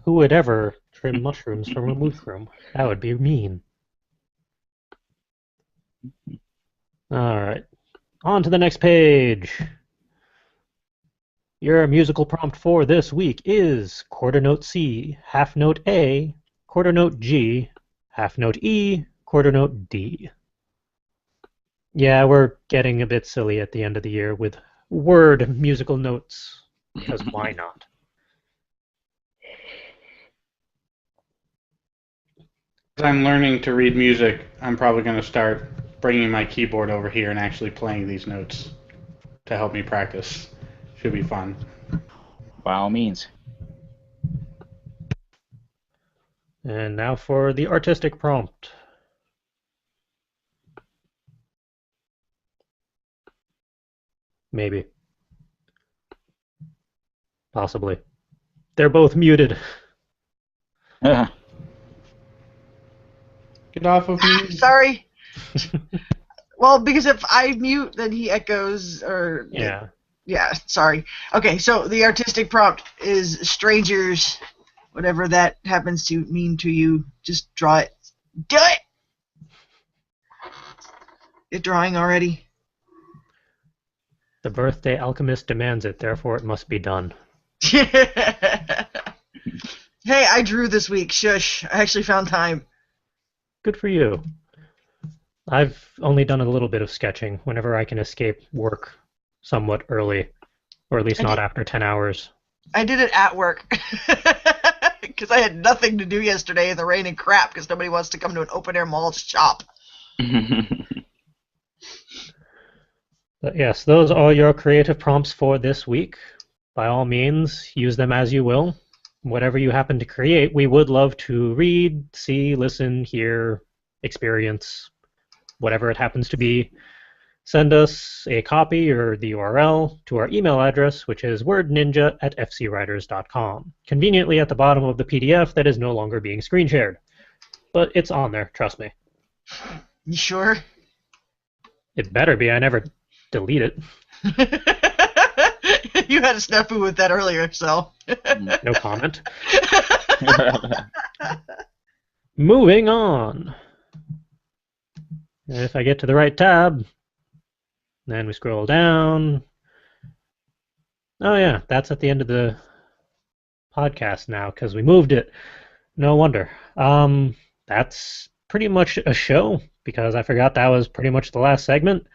Who would ever trim mushrooms from a mushroom? That would be mean. Alright. On to the next page. Your musical prompt for this week is quarter note C, half note A, quarter note G, half note E, quarter note D. Yeah, we're getting a bit silly at the end of the year with word musical notes, because why not? As I'm learning to read music, I'm probably going to start bringing my keyboard over here and actually playing these notes to help me practice. Should be fun. By all means. And now for the artistic prompt. Maybe. Possibly. They're both muted. Get off of me. Sorry. Well, because if I mute, then he echoes, or... Yeah. Yeah, sorry. Okay, so the artistic prompt is strangers, whatever that happens to mean to you, just draw it. Do it! You're drawing already? The birthday alchemist demands it, therefore it must be done. Hey, I drew this week. Shush. I actually found time. Good for you. I've only done a little bit of sketching whenever I can escape work somewhat early, or at least not after 10 hours. I did it at work because I had nothing to do yesterday in the rain and crap because nobody wants to come to an open-air mall to shop. But yes, those are your creative prompts for this week. By all means, use them as you will. Whatever you happen to create, we would love to read, see, listen, hear, experience, whatever it happens to be. Send us a copy or the URL to our email address, which is wordninja@fcwriters.com. Conveniently at the bottom of the PDF that is no longer being screen shared. But it's on there, trust me. You sure? It better be. I never delete it. You had a snafu with that earlier, so. No comment. Moving on. And if I get to the right tab, then we scroll down. Oh yeah, that's at the end of the podcast now because we moved it. No wonder. That's pretty much a show because I forgot that was pretty much the last segment.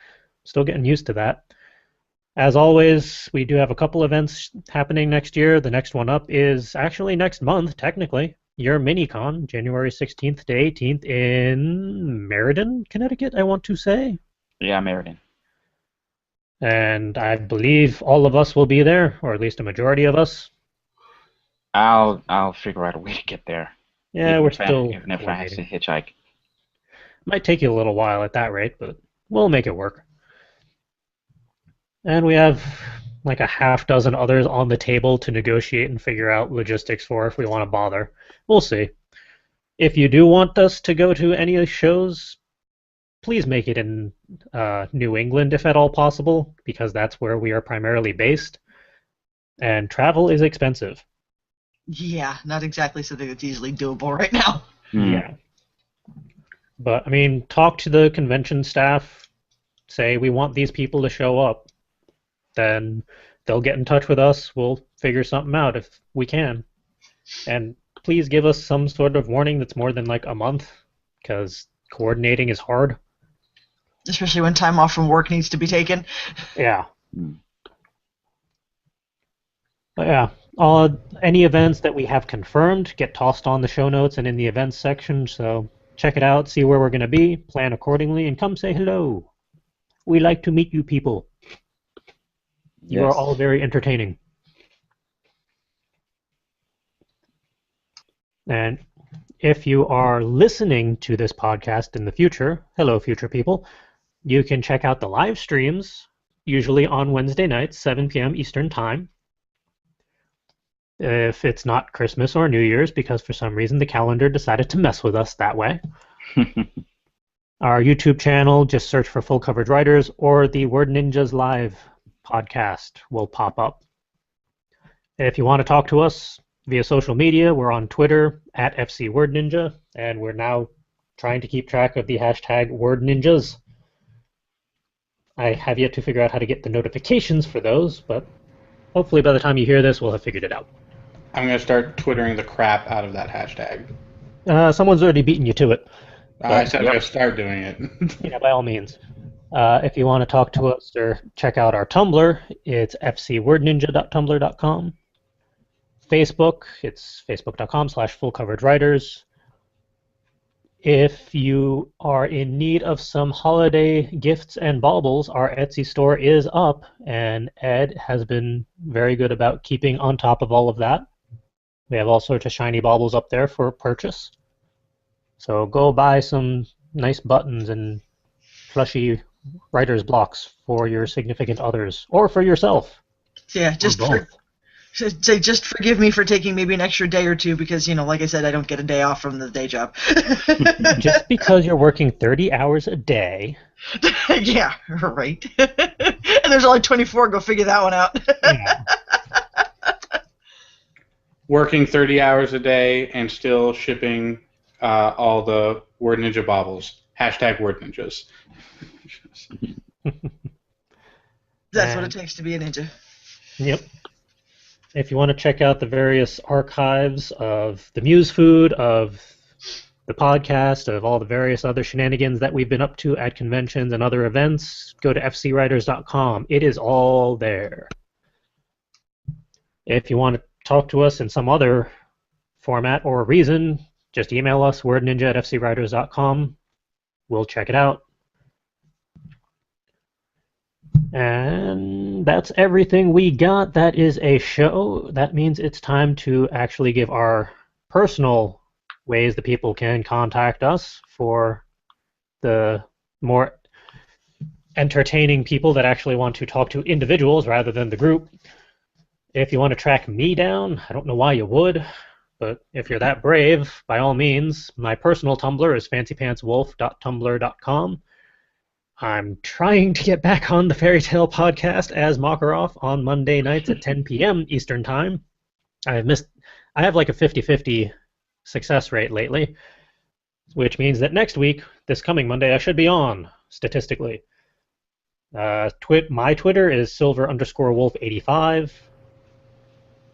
Still getting used to that. As always, we do have a couple events happening next year. The next one up is actually next month, technically. Your MiniCon, January 16th to 18th in Meriden, Connecticut, I want to say. Yeah, Meriden. And I believe all of us will be there, or at least a majority of us. I'll figure out a way to get there. Yeah, we're still even if I have to hitchhike. Might take you a little while at that rate, but we'll make it work. And we have like a half dozen others on the table to negotiate and figure out logistics for if we want to bother. We'll see. If you do want us to go to any of the shows, please make it in New England if at all possible, because that's where we are primarily based. And travel is expensive. Yeah, not exactly something that's easily doable right now. Yeah. But, I mean, talk to the convention staff, say we want these people to show up. Then they'll get in touch with us. We'll figure something out if we can. And please give us some sort of warning that's more than like a month, because coordinating is hard. Especially when time off from work needs to be taken. Yeah. But yeah, any events that we have confirmed get tossed on the show notes and in the events section, so check it out, see where we're going to be, plan accordingly, and come say hello. We like to meet you people. You are all very entertaining. And if you are listening to this podcast in the future, hello, future people, you can check out the live streams, usually on Wednesday nights, 7 p.m. Eastern Time. If it's not Christmas or New Year's, because for some reason the calendar decided to mess with us that way. Our YouTube channel, just search for Full Coverage Writers, or the Word Ninjas Live podcast will pop up. If you want to talk to us via social media, we're on Twitter at FC Word Ninja, and we're now trying to keep track of the hashtag Word Ninjas. I have yet to figure out how to get the notifications for those, but hopefully by the time you hear this, we'll have figured it out. I'm going to start twittering the crap out of that hashtag. Someone's already beaten you to it. I said I'm going to start doing it. Yeah, by all means. If you want to talk to us or check out our Tumblr, it's fcwordninja.tumblr.com. Facebook, it's facebook.com/fullcoveragewriters. If you are in need of some holiday gifts and baubles, our Etsy store is up, and Ed has been very good about keeping on top of all of that. We have all sorts of shiny baubles up there for purchase. So go buy some nice buttons and plushy writer's blocks for your significant others, or for yourself. Yeah, just forgive me for taking maybe an extra day or two because, like I said, I don't get a day off from the day job. Just because you're working 30 hours a day. Yeah, right. And there's only 24, go figure that one out. Yeah. Working 30 hours a day and still shipping all the Word Ninja baubles. Hashtag Word Ninjas. That's what it takes to be a ninja. Yep. If you want to check out the various archives of the Muse Food, of the podcast, of all the various other shenanigans that we've been up to at conventions and other events, go to fcwriters.com. It is all there. If you want to talk to us in some other format or reason, just email us, wordninja@fcwriters.com. We'll check it out. And that's everything we got. That is a show. That means it's time to actually give our personal ways that people can contact us for the more entertaining people that actually want to talk to individuals rather than the group. If you want to track me down, I don't know why you would, but if you're that brave, by all means, my personal Tumblr is fancypantswolf.tumblr.com. I'm trying to get back on the Fairy Tale podcast as Makarov on Monday nights at 10 p.m. Eastern Time. I have like a 50-50 success rate lately, which means that next week, this coming Monday, I should be on, statistically. My Twitter is silver_wolf85.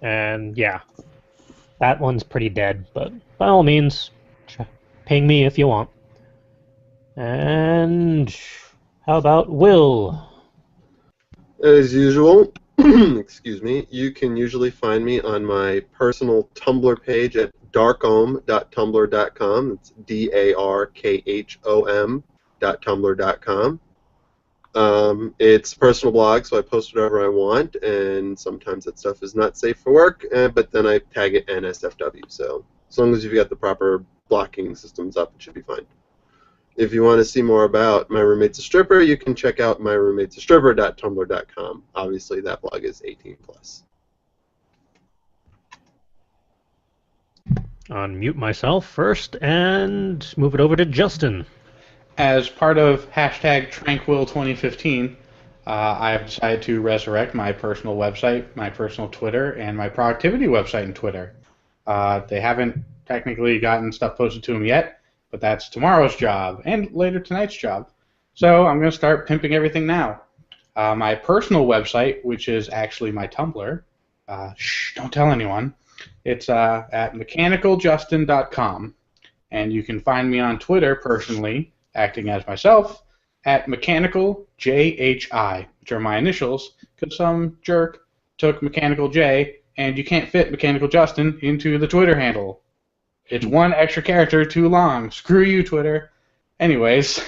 And yeah, that one's pretty dead, but by all means, ping me if you want. And how about Will? As usual, excuse me, you can usually find me on my personal Tumblr page at darkhom.tumblr.com. It's darkhom.tumblr.com. It's a personal blog, so I post whatever I want, and sometimes that stuff is not safe for work, but then I tag it NSFW. So as long as you've got the proper blocking systems up, it should be fine. If you want to see more about My Roommate's a Stripper, you can check out myroommatesastripper.tumblr.com. Obviously, that blog is 18+. Unmute myself first and move it over to Justin. As part of hashtag Tranquil 2015, I have decided to resurrect my personal website, my personal Twitter, and my productivity website and Twitter. They haven't technically gotten stuff posted to them yet, but that's tomorrow's job and later tonight's job. So I'm going to start pimping everything now. My personal website, which is actually my Tumblr, don't tell anyone, it's at mechanicaljustin.com. And you can find me on Twitter personally, acting as myself, at mechanicalJHI, which are my initials, because some jerk took Mechanical J, and you can't fit Mechanical Justin into the Twitter handle. It's one extra character too long. Screw you, Twitter. Anyways,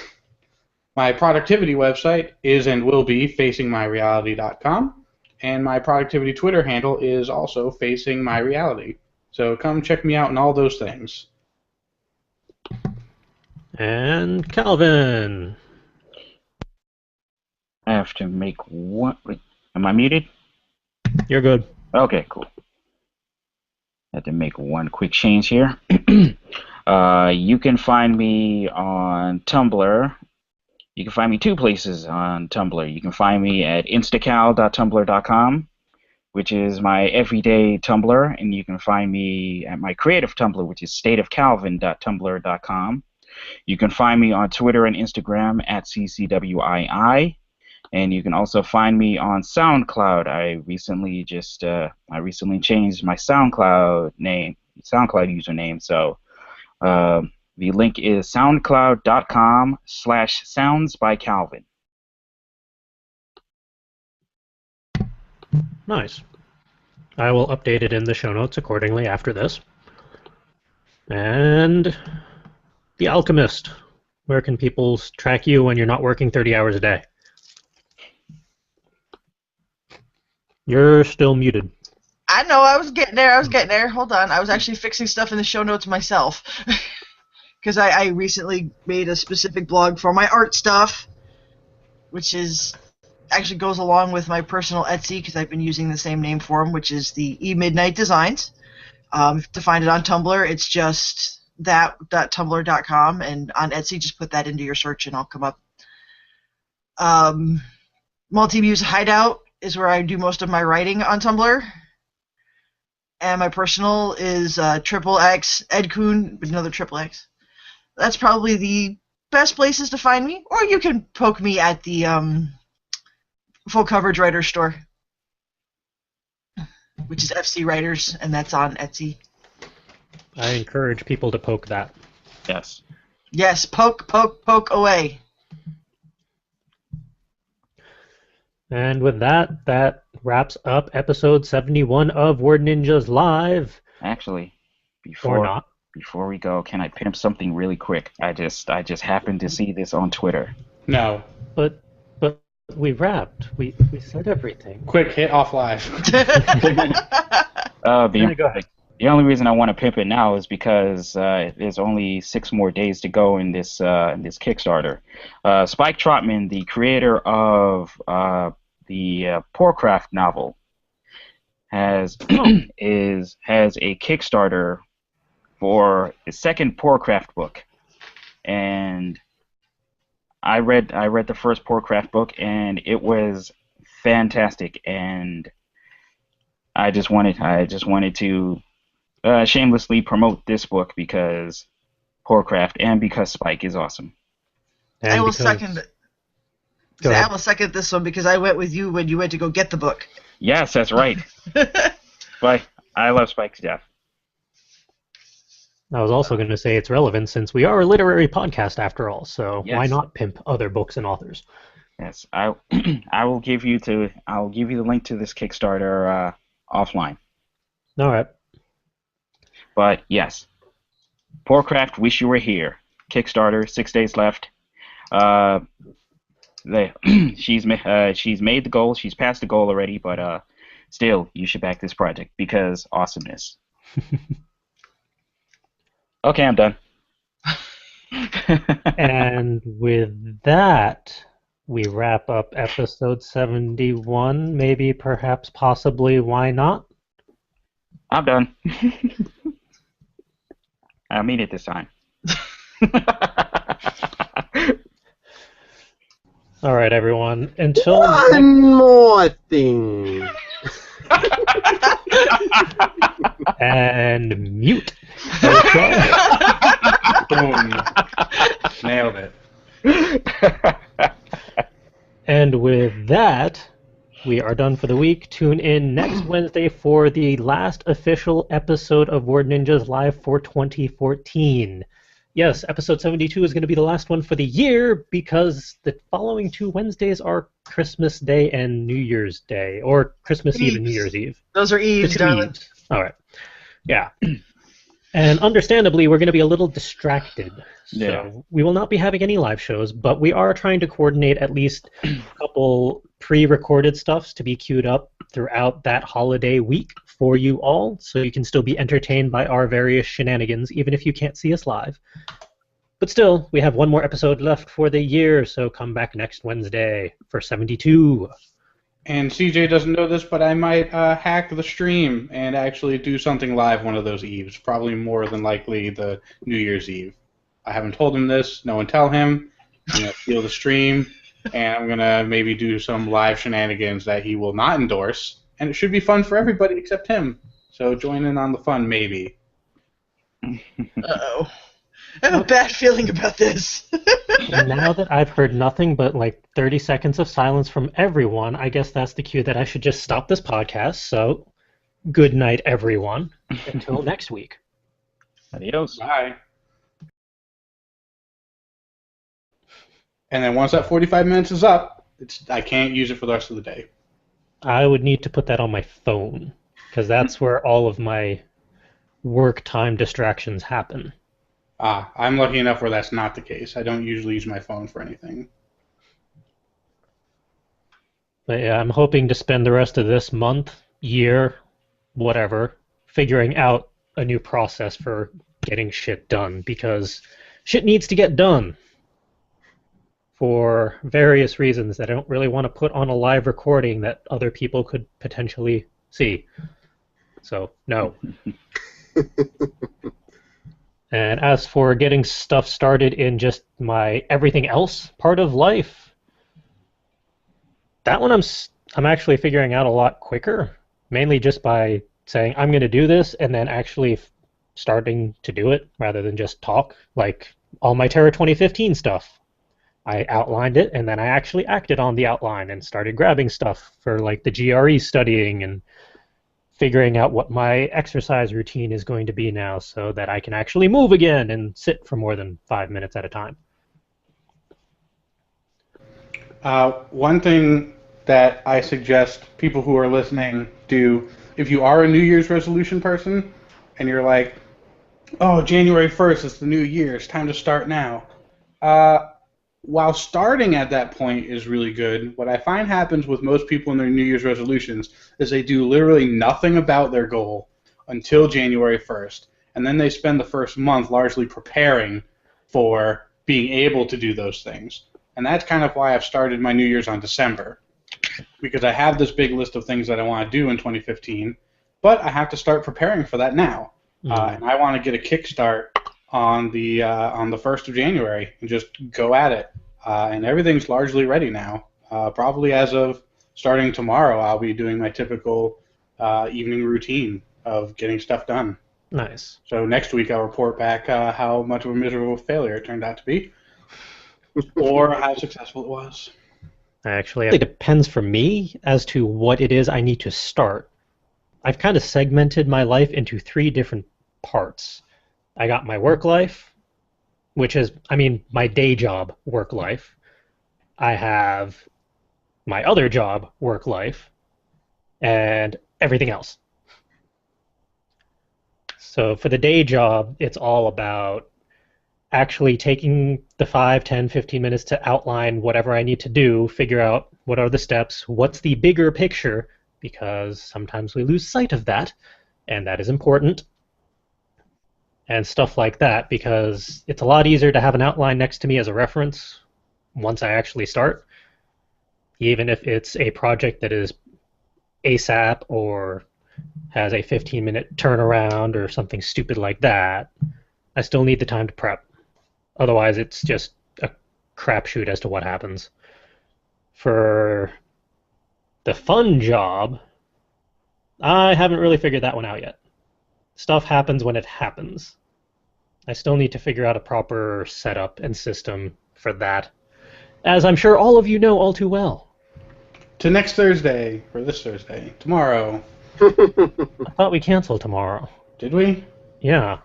my productivity website is and will be facingmyreality.com, and my productivity Twitter handle is also facingmyreality. So come check me out on all those things. And Calvin. I have to make one. Wait, am I muted? You're good. Okay, cool. I have to make one quick change here. You can find me on Tumblr. You can find me two places on Tumblr. You can find me at instacal.tumblr.com, which is my everyday Tumblr, and you can find me at my creative Tumblr, which is stateofcalvin.tumblr.com. You can find me on Twitter and Instagram at ccwii, and you can also find me on SoundCloud. I recently changed my SoundCloud username, so the link is soundcloud.com/soundsbycalvin. Nice. I will update it in the show notes accordingly after this. And The Alchemist. Where can people track you when you're not working 30 hours a day? You're still muted. I know, I was getting there. Hold on. I was actually fixing stuff in the show notes myself. Because I recently made a specific blog for my art stuff, which actually goes along with my personal Etsy, because I've been using the same name for them, which is the E-Midnight Designs. To find it on Tumblr, it's just that.tumblr.com, and on Etsy, just put that into your search and I'll come up. Multi-Muse Hideout is where I do most of my writing on Tumblr. And my personal is XXX Edcoon with another XXX. That's probably the best places to find me. Or you can poke me at the Full Coverage Writer store, which is FC Writers, and that's on Etsy. I encourage people to poke that. Yes. Yes, poke away. And with that, that wraps up episode 71 of Word Ninjas Live. Actually, Or not. before we go, can I pimp something really quick? I just happened to see this on Twitter. No. But we wrapped. We said everything. Quick, hit off live. Go ahead. The only reason I want to pimp it now is because there's only 6 more days to go in this Kickstarter. Spike Trotman, the creator of the Poorcraft novel, has a Kickstarter for his second Poorcraft book, and I read the first Poorcraft book, and it was fantastic, and I just wanted to shamelessly promote this book because Poorcraft and because Spike is awesome. And I will because- second it. Go ahead. I will second this one because I went with you when you went to go get the book. Yes, that's right. But I love Spike to death. I was also going to say it's relevant since we are a literary podcast after all, so Yes. why not pimp other books and authors? Yes, I will give you the link to this Kickstarter offline. All right. But yes, Poorcraft, wish you were here. Kickstarter, 6 days left. She's made the goal. She's passed the goal already, but still, you should back this project because awesomeness. Okay, I'm done. And with that, we wrap up episode 71. Maybe, perhaps, possibly, why not? I'm done. I mean it this time. All right, everyone. Until One more thing. and mute. Boom. Nailed it. And with that, we are done for the week. Tune in next Wednesday for the last official episode of Word Ninjas Live for 2014. Yes, episode 72 is going to be the last one for the year because the following 2 Wednesdays are Christmas Day and New Year's Day, or Christmas Eve and New Year's Eve. Those are Eves, The 2 darling. Eves. All right. Yeah. And understandably, we're going to be a little distracted. So Yeah. we will not be having any live shows, but we are trying to coordinate at least a couple pre-recorded stuffs to be queued up throughout that holiday week for you all, so you can still be entertained by our various shenanigans, even if you can't see us live. But still, we have one more episode left for the year, so come back next Wednesday for 72. And CJ doesn't know this, but I might hack the stream and actually do something live one of those eves. Probably more than likely the New Year's Eve. I haven't told him this. No one tell him. I'm going to steal the stream, and I'm going to maybe do some live shenanigans that he will not endorse. And it should be fun for everybody except him. So join in on the fun, maybe. Uh-oh. I have a bad feeling about this. Now that I've heard nothing but like 30 seconds of silence from everyone, I guess that's the cue that I should just stop this podcast. So, good night, everyone. Until next week. Adios. Bye. And then once that 45 minutes is up, I can't use it for the rest of the day. I would need to put that on my phone, because that's where all of my work time distractions happen. I'm lucky enough where that's not the case. I don't usually use my phone for anything. But yeah, I'm hoping to spend the rest of this month, year, whatever, figuring out a new process for getting shit done, because shit needs to get done for various reasons that I don't really want to put on a live recording that other people could potentially see. So, no. And as for getting stuff started in just my everything else part of life, that one I'm actually figuring out a lot quicker, mainly just by saying I'm going to do this and then actually starting to do it rather than just talk. Like all my Terra 2015 stuff, I outlined it and then I actually acted on the outline and started grabbing stuff for like the GRE studying and figuring out what my exercise routine is going to be now so that I can actually move again and sit for more than 5 minutes at a time. One thing that I suggest people who are listening do, if you are a New Year's resolution person and you're like, oh, January 1st, it's the new year, it's time to start now. While starting at that point is really good, what I find happens with most people in their New Year's resolutions is they do literally nothing about their goal until January 1st. And then they spend the first month largely preparing for being able to do those things. And that's kind of why I've started my New Year's on December. Because I have this big list of things that I want to do in 2015, but I have to start preparing for that now. And I want to get a kickstart on the 1st of January and just go at it. And everything's largely ready now. Probably as of starting tomorrow, I'll be doing my typical evening routine of getting stuff done. Nice. So next week I'll report back how much of a miserable failure it turned out to be, or how successful it was. Actually, it depends for me as to what it is I need to start. I've kind of segmented my life into 3 different parts. I got my work life, which is, my day job work life. I have my other job work life, and everything else. So for the day job, it's all about actually taking the 5, 10, 15 minutes to outline whatever I need to do, figure out what are the steps, what's the bigger picture, because sometimes we lose sight of that, and that is important. And stuff like that, because it's a lot easier to have an outline next to me as a reference once I actually start, even if it's a project that is ASAP or has a 15-minute turnaround or something stupid like that. I still need the time to prep. Otherwise, it's just a crapshoot as to what happens. For the fun job, I haven't really figured that one out yet. Stuff happens when it happens. I still need to figure out a proper setup and system for that, as I'm sure all of you know all too well. To next Thursday, or this Thursday, tomorrow. I thought we canceled tomorrow. Did we? Yeah.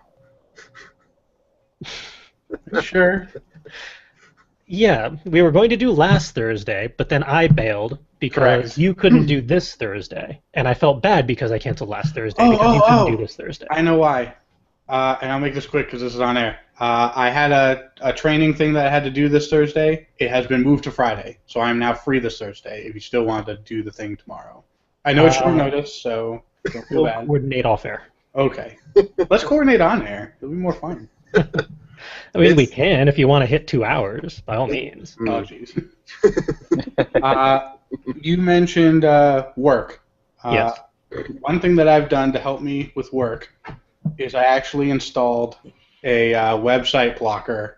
Sure. Yeah, we were going to do last Thursday, but then I bailed because Correct. you couldn't do this Thursday. And I felt bad because I canceled last Thursday because you couldn't do this Thursday. I know why. And I'll make this quick because this is on air. I had a training thing that I had to do this Thursday. It has been moved to Friday, so I'm now free this Thursday if you still want to do the thing tomorrow. I know it's short notice, so don't feel We'll bad. coordinate off air. Okay. Let's coordinate on air. It'll be more fun. I mean, we It's- can if you want to hit 2 hours, by all means. Mm. Oh, jeez. You mentioned work. Yes. One thing that I've done to help me with work is I actually installed a website blocker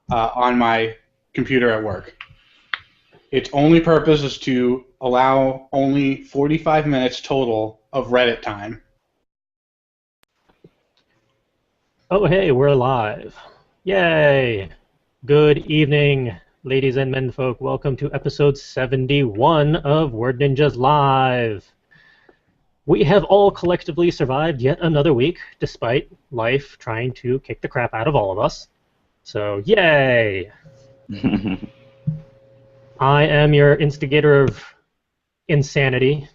on my computer at work. Its only purpose is to allow only 45 minutes total of Reddit time. Oh, hey, we're live. Yay! Good evening, ladies and menfolk. Welcome to episode 71 of Word Ninjas Live. We have all collectively survived yet another week, despite life trying to kick the crap out of all of us. So, yay! I am your instigator of insanity.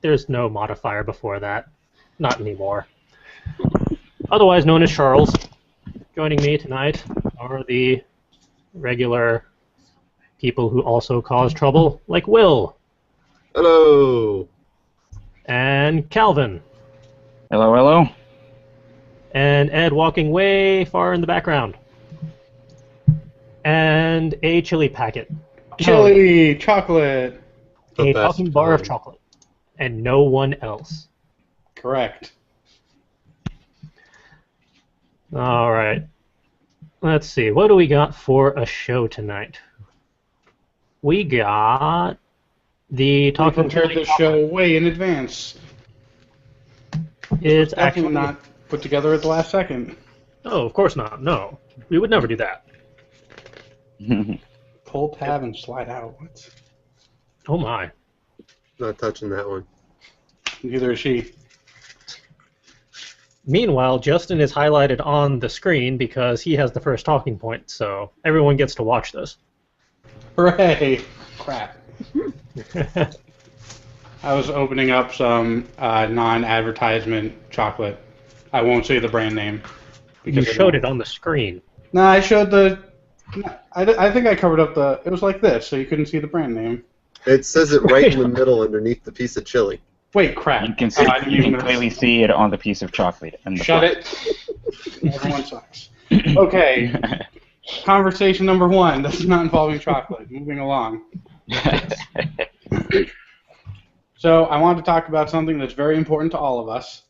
There's no modifier before that. Not anymore. Otherwise known as Charles. Joining me tonight are the regular people who also cause trouble, like Will Hello. and Calvin Hello, hello. and Ed walking way far in the background. And a chili packet. Chili, chocolate. The A best talking bar of kind. chocolate. And no one else. Correct. All right. Let's see. What do we got for a show tonight? We got the We talking prepared chili this show way in advance. It's Definitely actually not put together at the last second. Oh, of course not. No, we would never do that. Pull tab and slide out. What? Oh my. Not touching that one. Neither is she. Meanwhile, Justin is highlighted on the screen because he has the first talking point, so everyone gets to watch this. Hooray! Crap. I was opening up some non-advertisement chocolate. I won't say the brand name. You I showed don't- it on the screen. No, I showed the... I think I covered up the... It was like this, so you couldn't see the brand name. It says it right in the middle underneath the piece of chili. Wait, crap. You can see, I didn't you even can clearly see it on the piece of chocolate. And the Shut it. Everyone sucks. Okay, conversation number one. This is not involving chocolate. Moving along. So I want to talk about something that's very important to all of us,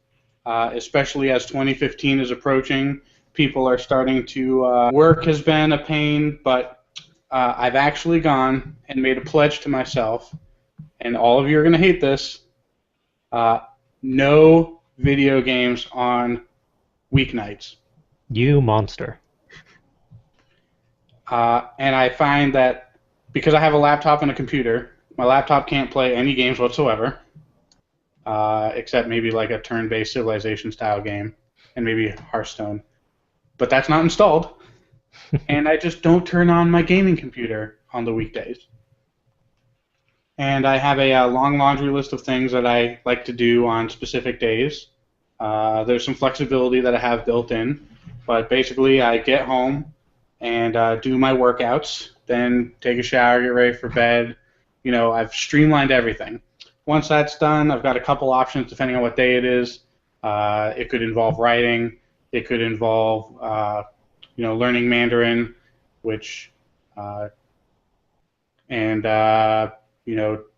especially as 2015 is approaching. People are starting to... work has been a pain, but I've actually gone and made a pledge to myself, and all of you are going to hate this, no video games on weeknights. You monster. And I find that because I have a laptop and a computer, my laptop can't play any games whatsoever, except maybe like a turn-based Civilization-style game, and maybe Hearthstone. But that's not installed, and I just don't turn on my gaming computer on the weekdays. And I have a long laundry list of things that I like to do on specific days. There's some flexibility that I have built in, but basically I get home and do my workouts, then take a shower, get ready for bed. You know, I've streamlined everything. Once that's done, I've got a couple options depending on what day it is. It could involve writing. It could involve, learning Mandarin, which,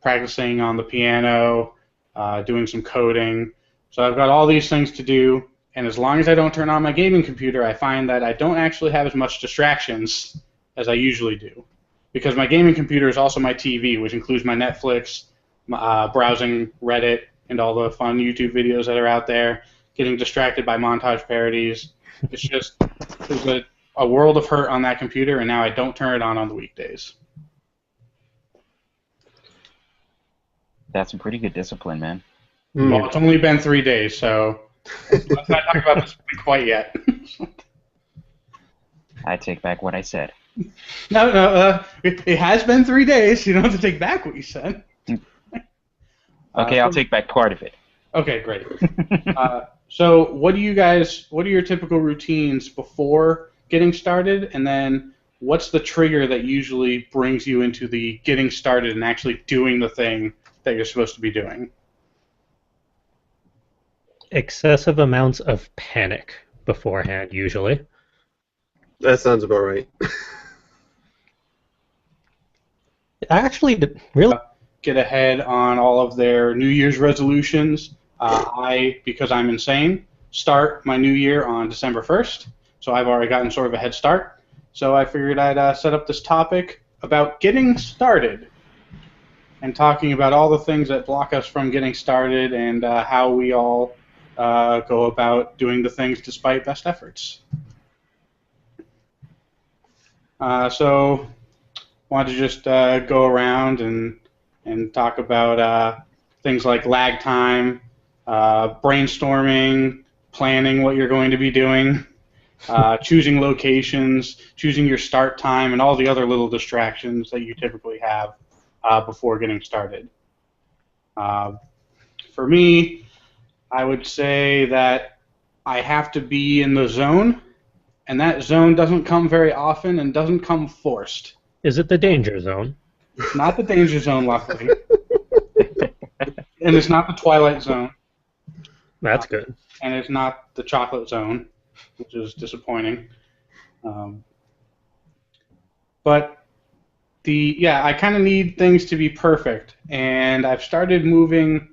practicing on the piano, doing some coding. So I've got all these things to do, and as long as I don't turn on my gaming computer, I find that I don't actually have as much distractions as I usually do. Because my gaming computer is also my TV, which includes my Netflix, browsing Reddit, and all the fun YouTube videos that are out there, getting distracted by montage parodies. It's just, there's a world of hurt on that computer, and now I don't turn it on the weekdays. That's some pretty good discipline, man. Well, it's only been 3 days, so let's not talk about this quite yet. I take back what I said. No, it has been 3 days. You don't have to take back what you said. Okay, I'll take back part of it. Okay, great. So what are your typical routines before getting started, and then what's the trigger that usually brings you into the getting started and actually doing the thing that you're supposed to be doing? Excessive amounts of panic beforehand, usually. That sounds about right. I actually did, really. Get ahead on all of their New Year's resolutions. Because I'm insane, start my new year on December 1st, so I've already gotten sort of a head start. So I figured I'd set up this topic about getting started and talking about all the things that block us from getting started and how we all go about doing the things despite best efforts. So wanted to just go around and talk about things like lag time, brainstorming, planning what you're going to be doing, choosing locations, choosing your start time, and all the other little distractions that you typically have before getting started. For me, I would say that I have to be in the zone, and that zone doesn't come very often and doesn't come forced. Is it the danger zone? It's not the danger zone, luckily. And it's not the Twilight Zone. That's good. And it's not the Chocolate Zone, which is disappointing. But I kind of need things to be perfect, and I've started moving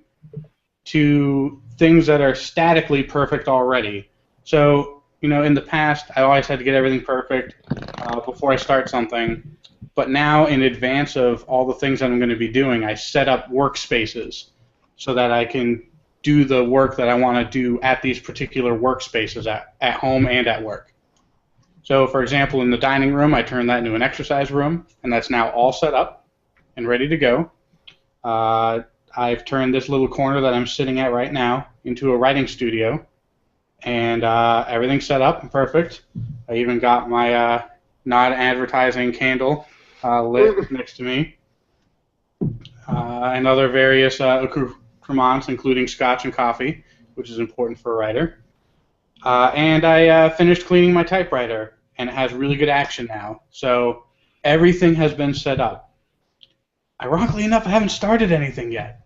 to things that are statically perfect already. So, in the past, I always had to get everything perfect before I start something. But now, in advance of all the things that I'm going to be doing, I set up workspaces so that I can do the work that I want to do at these particular workspaces at home and at work. So, for example, in the dining room, I turned that into an exercise room, and that's now all set up and ready to go. I've turned this little corner that I'm sitting at right now into a writing studio, and everything's set up and perfect. I even got my not advertising candle lit next to me, and other various accoutrements, including scotch and coffee, which is important for a writer. And I finished cleaning my typewriter, and it has really good action now. So everything has been set up. Ironically enough, I haven't started anything yet.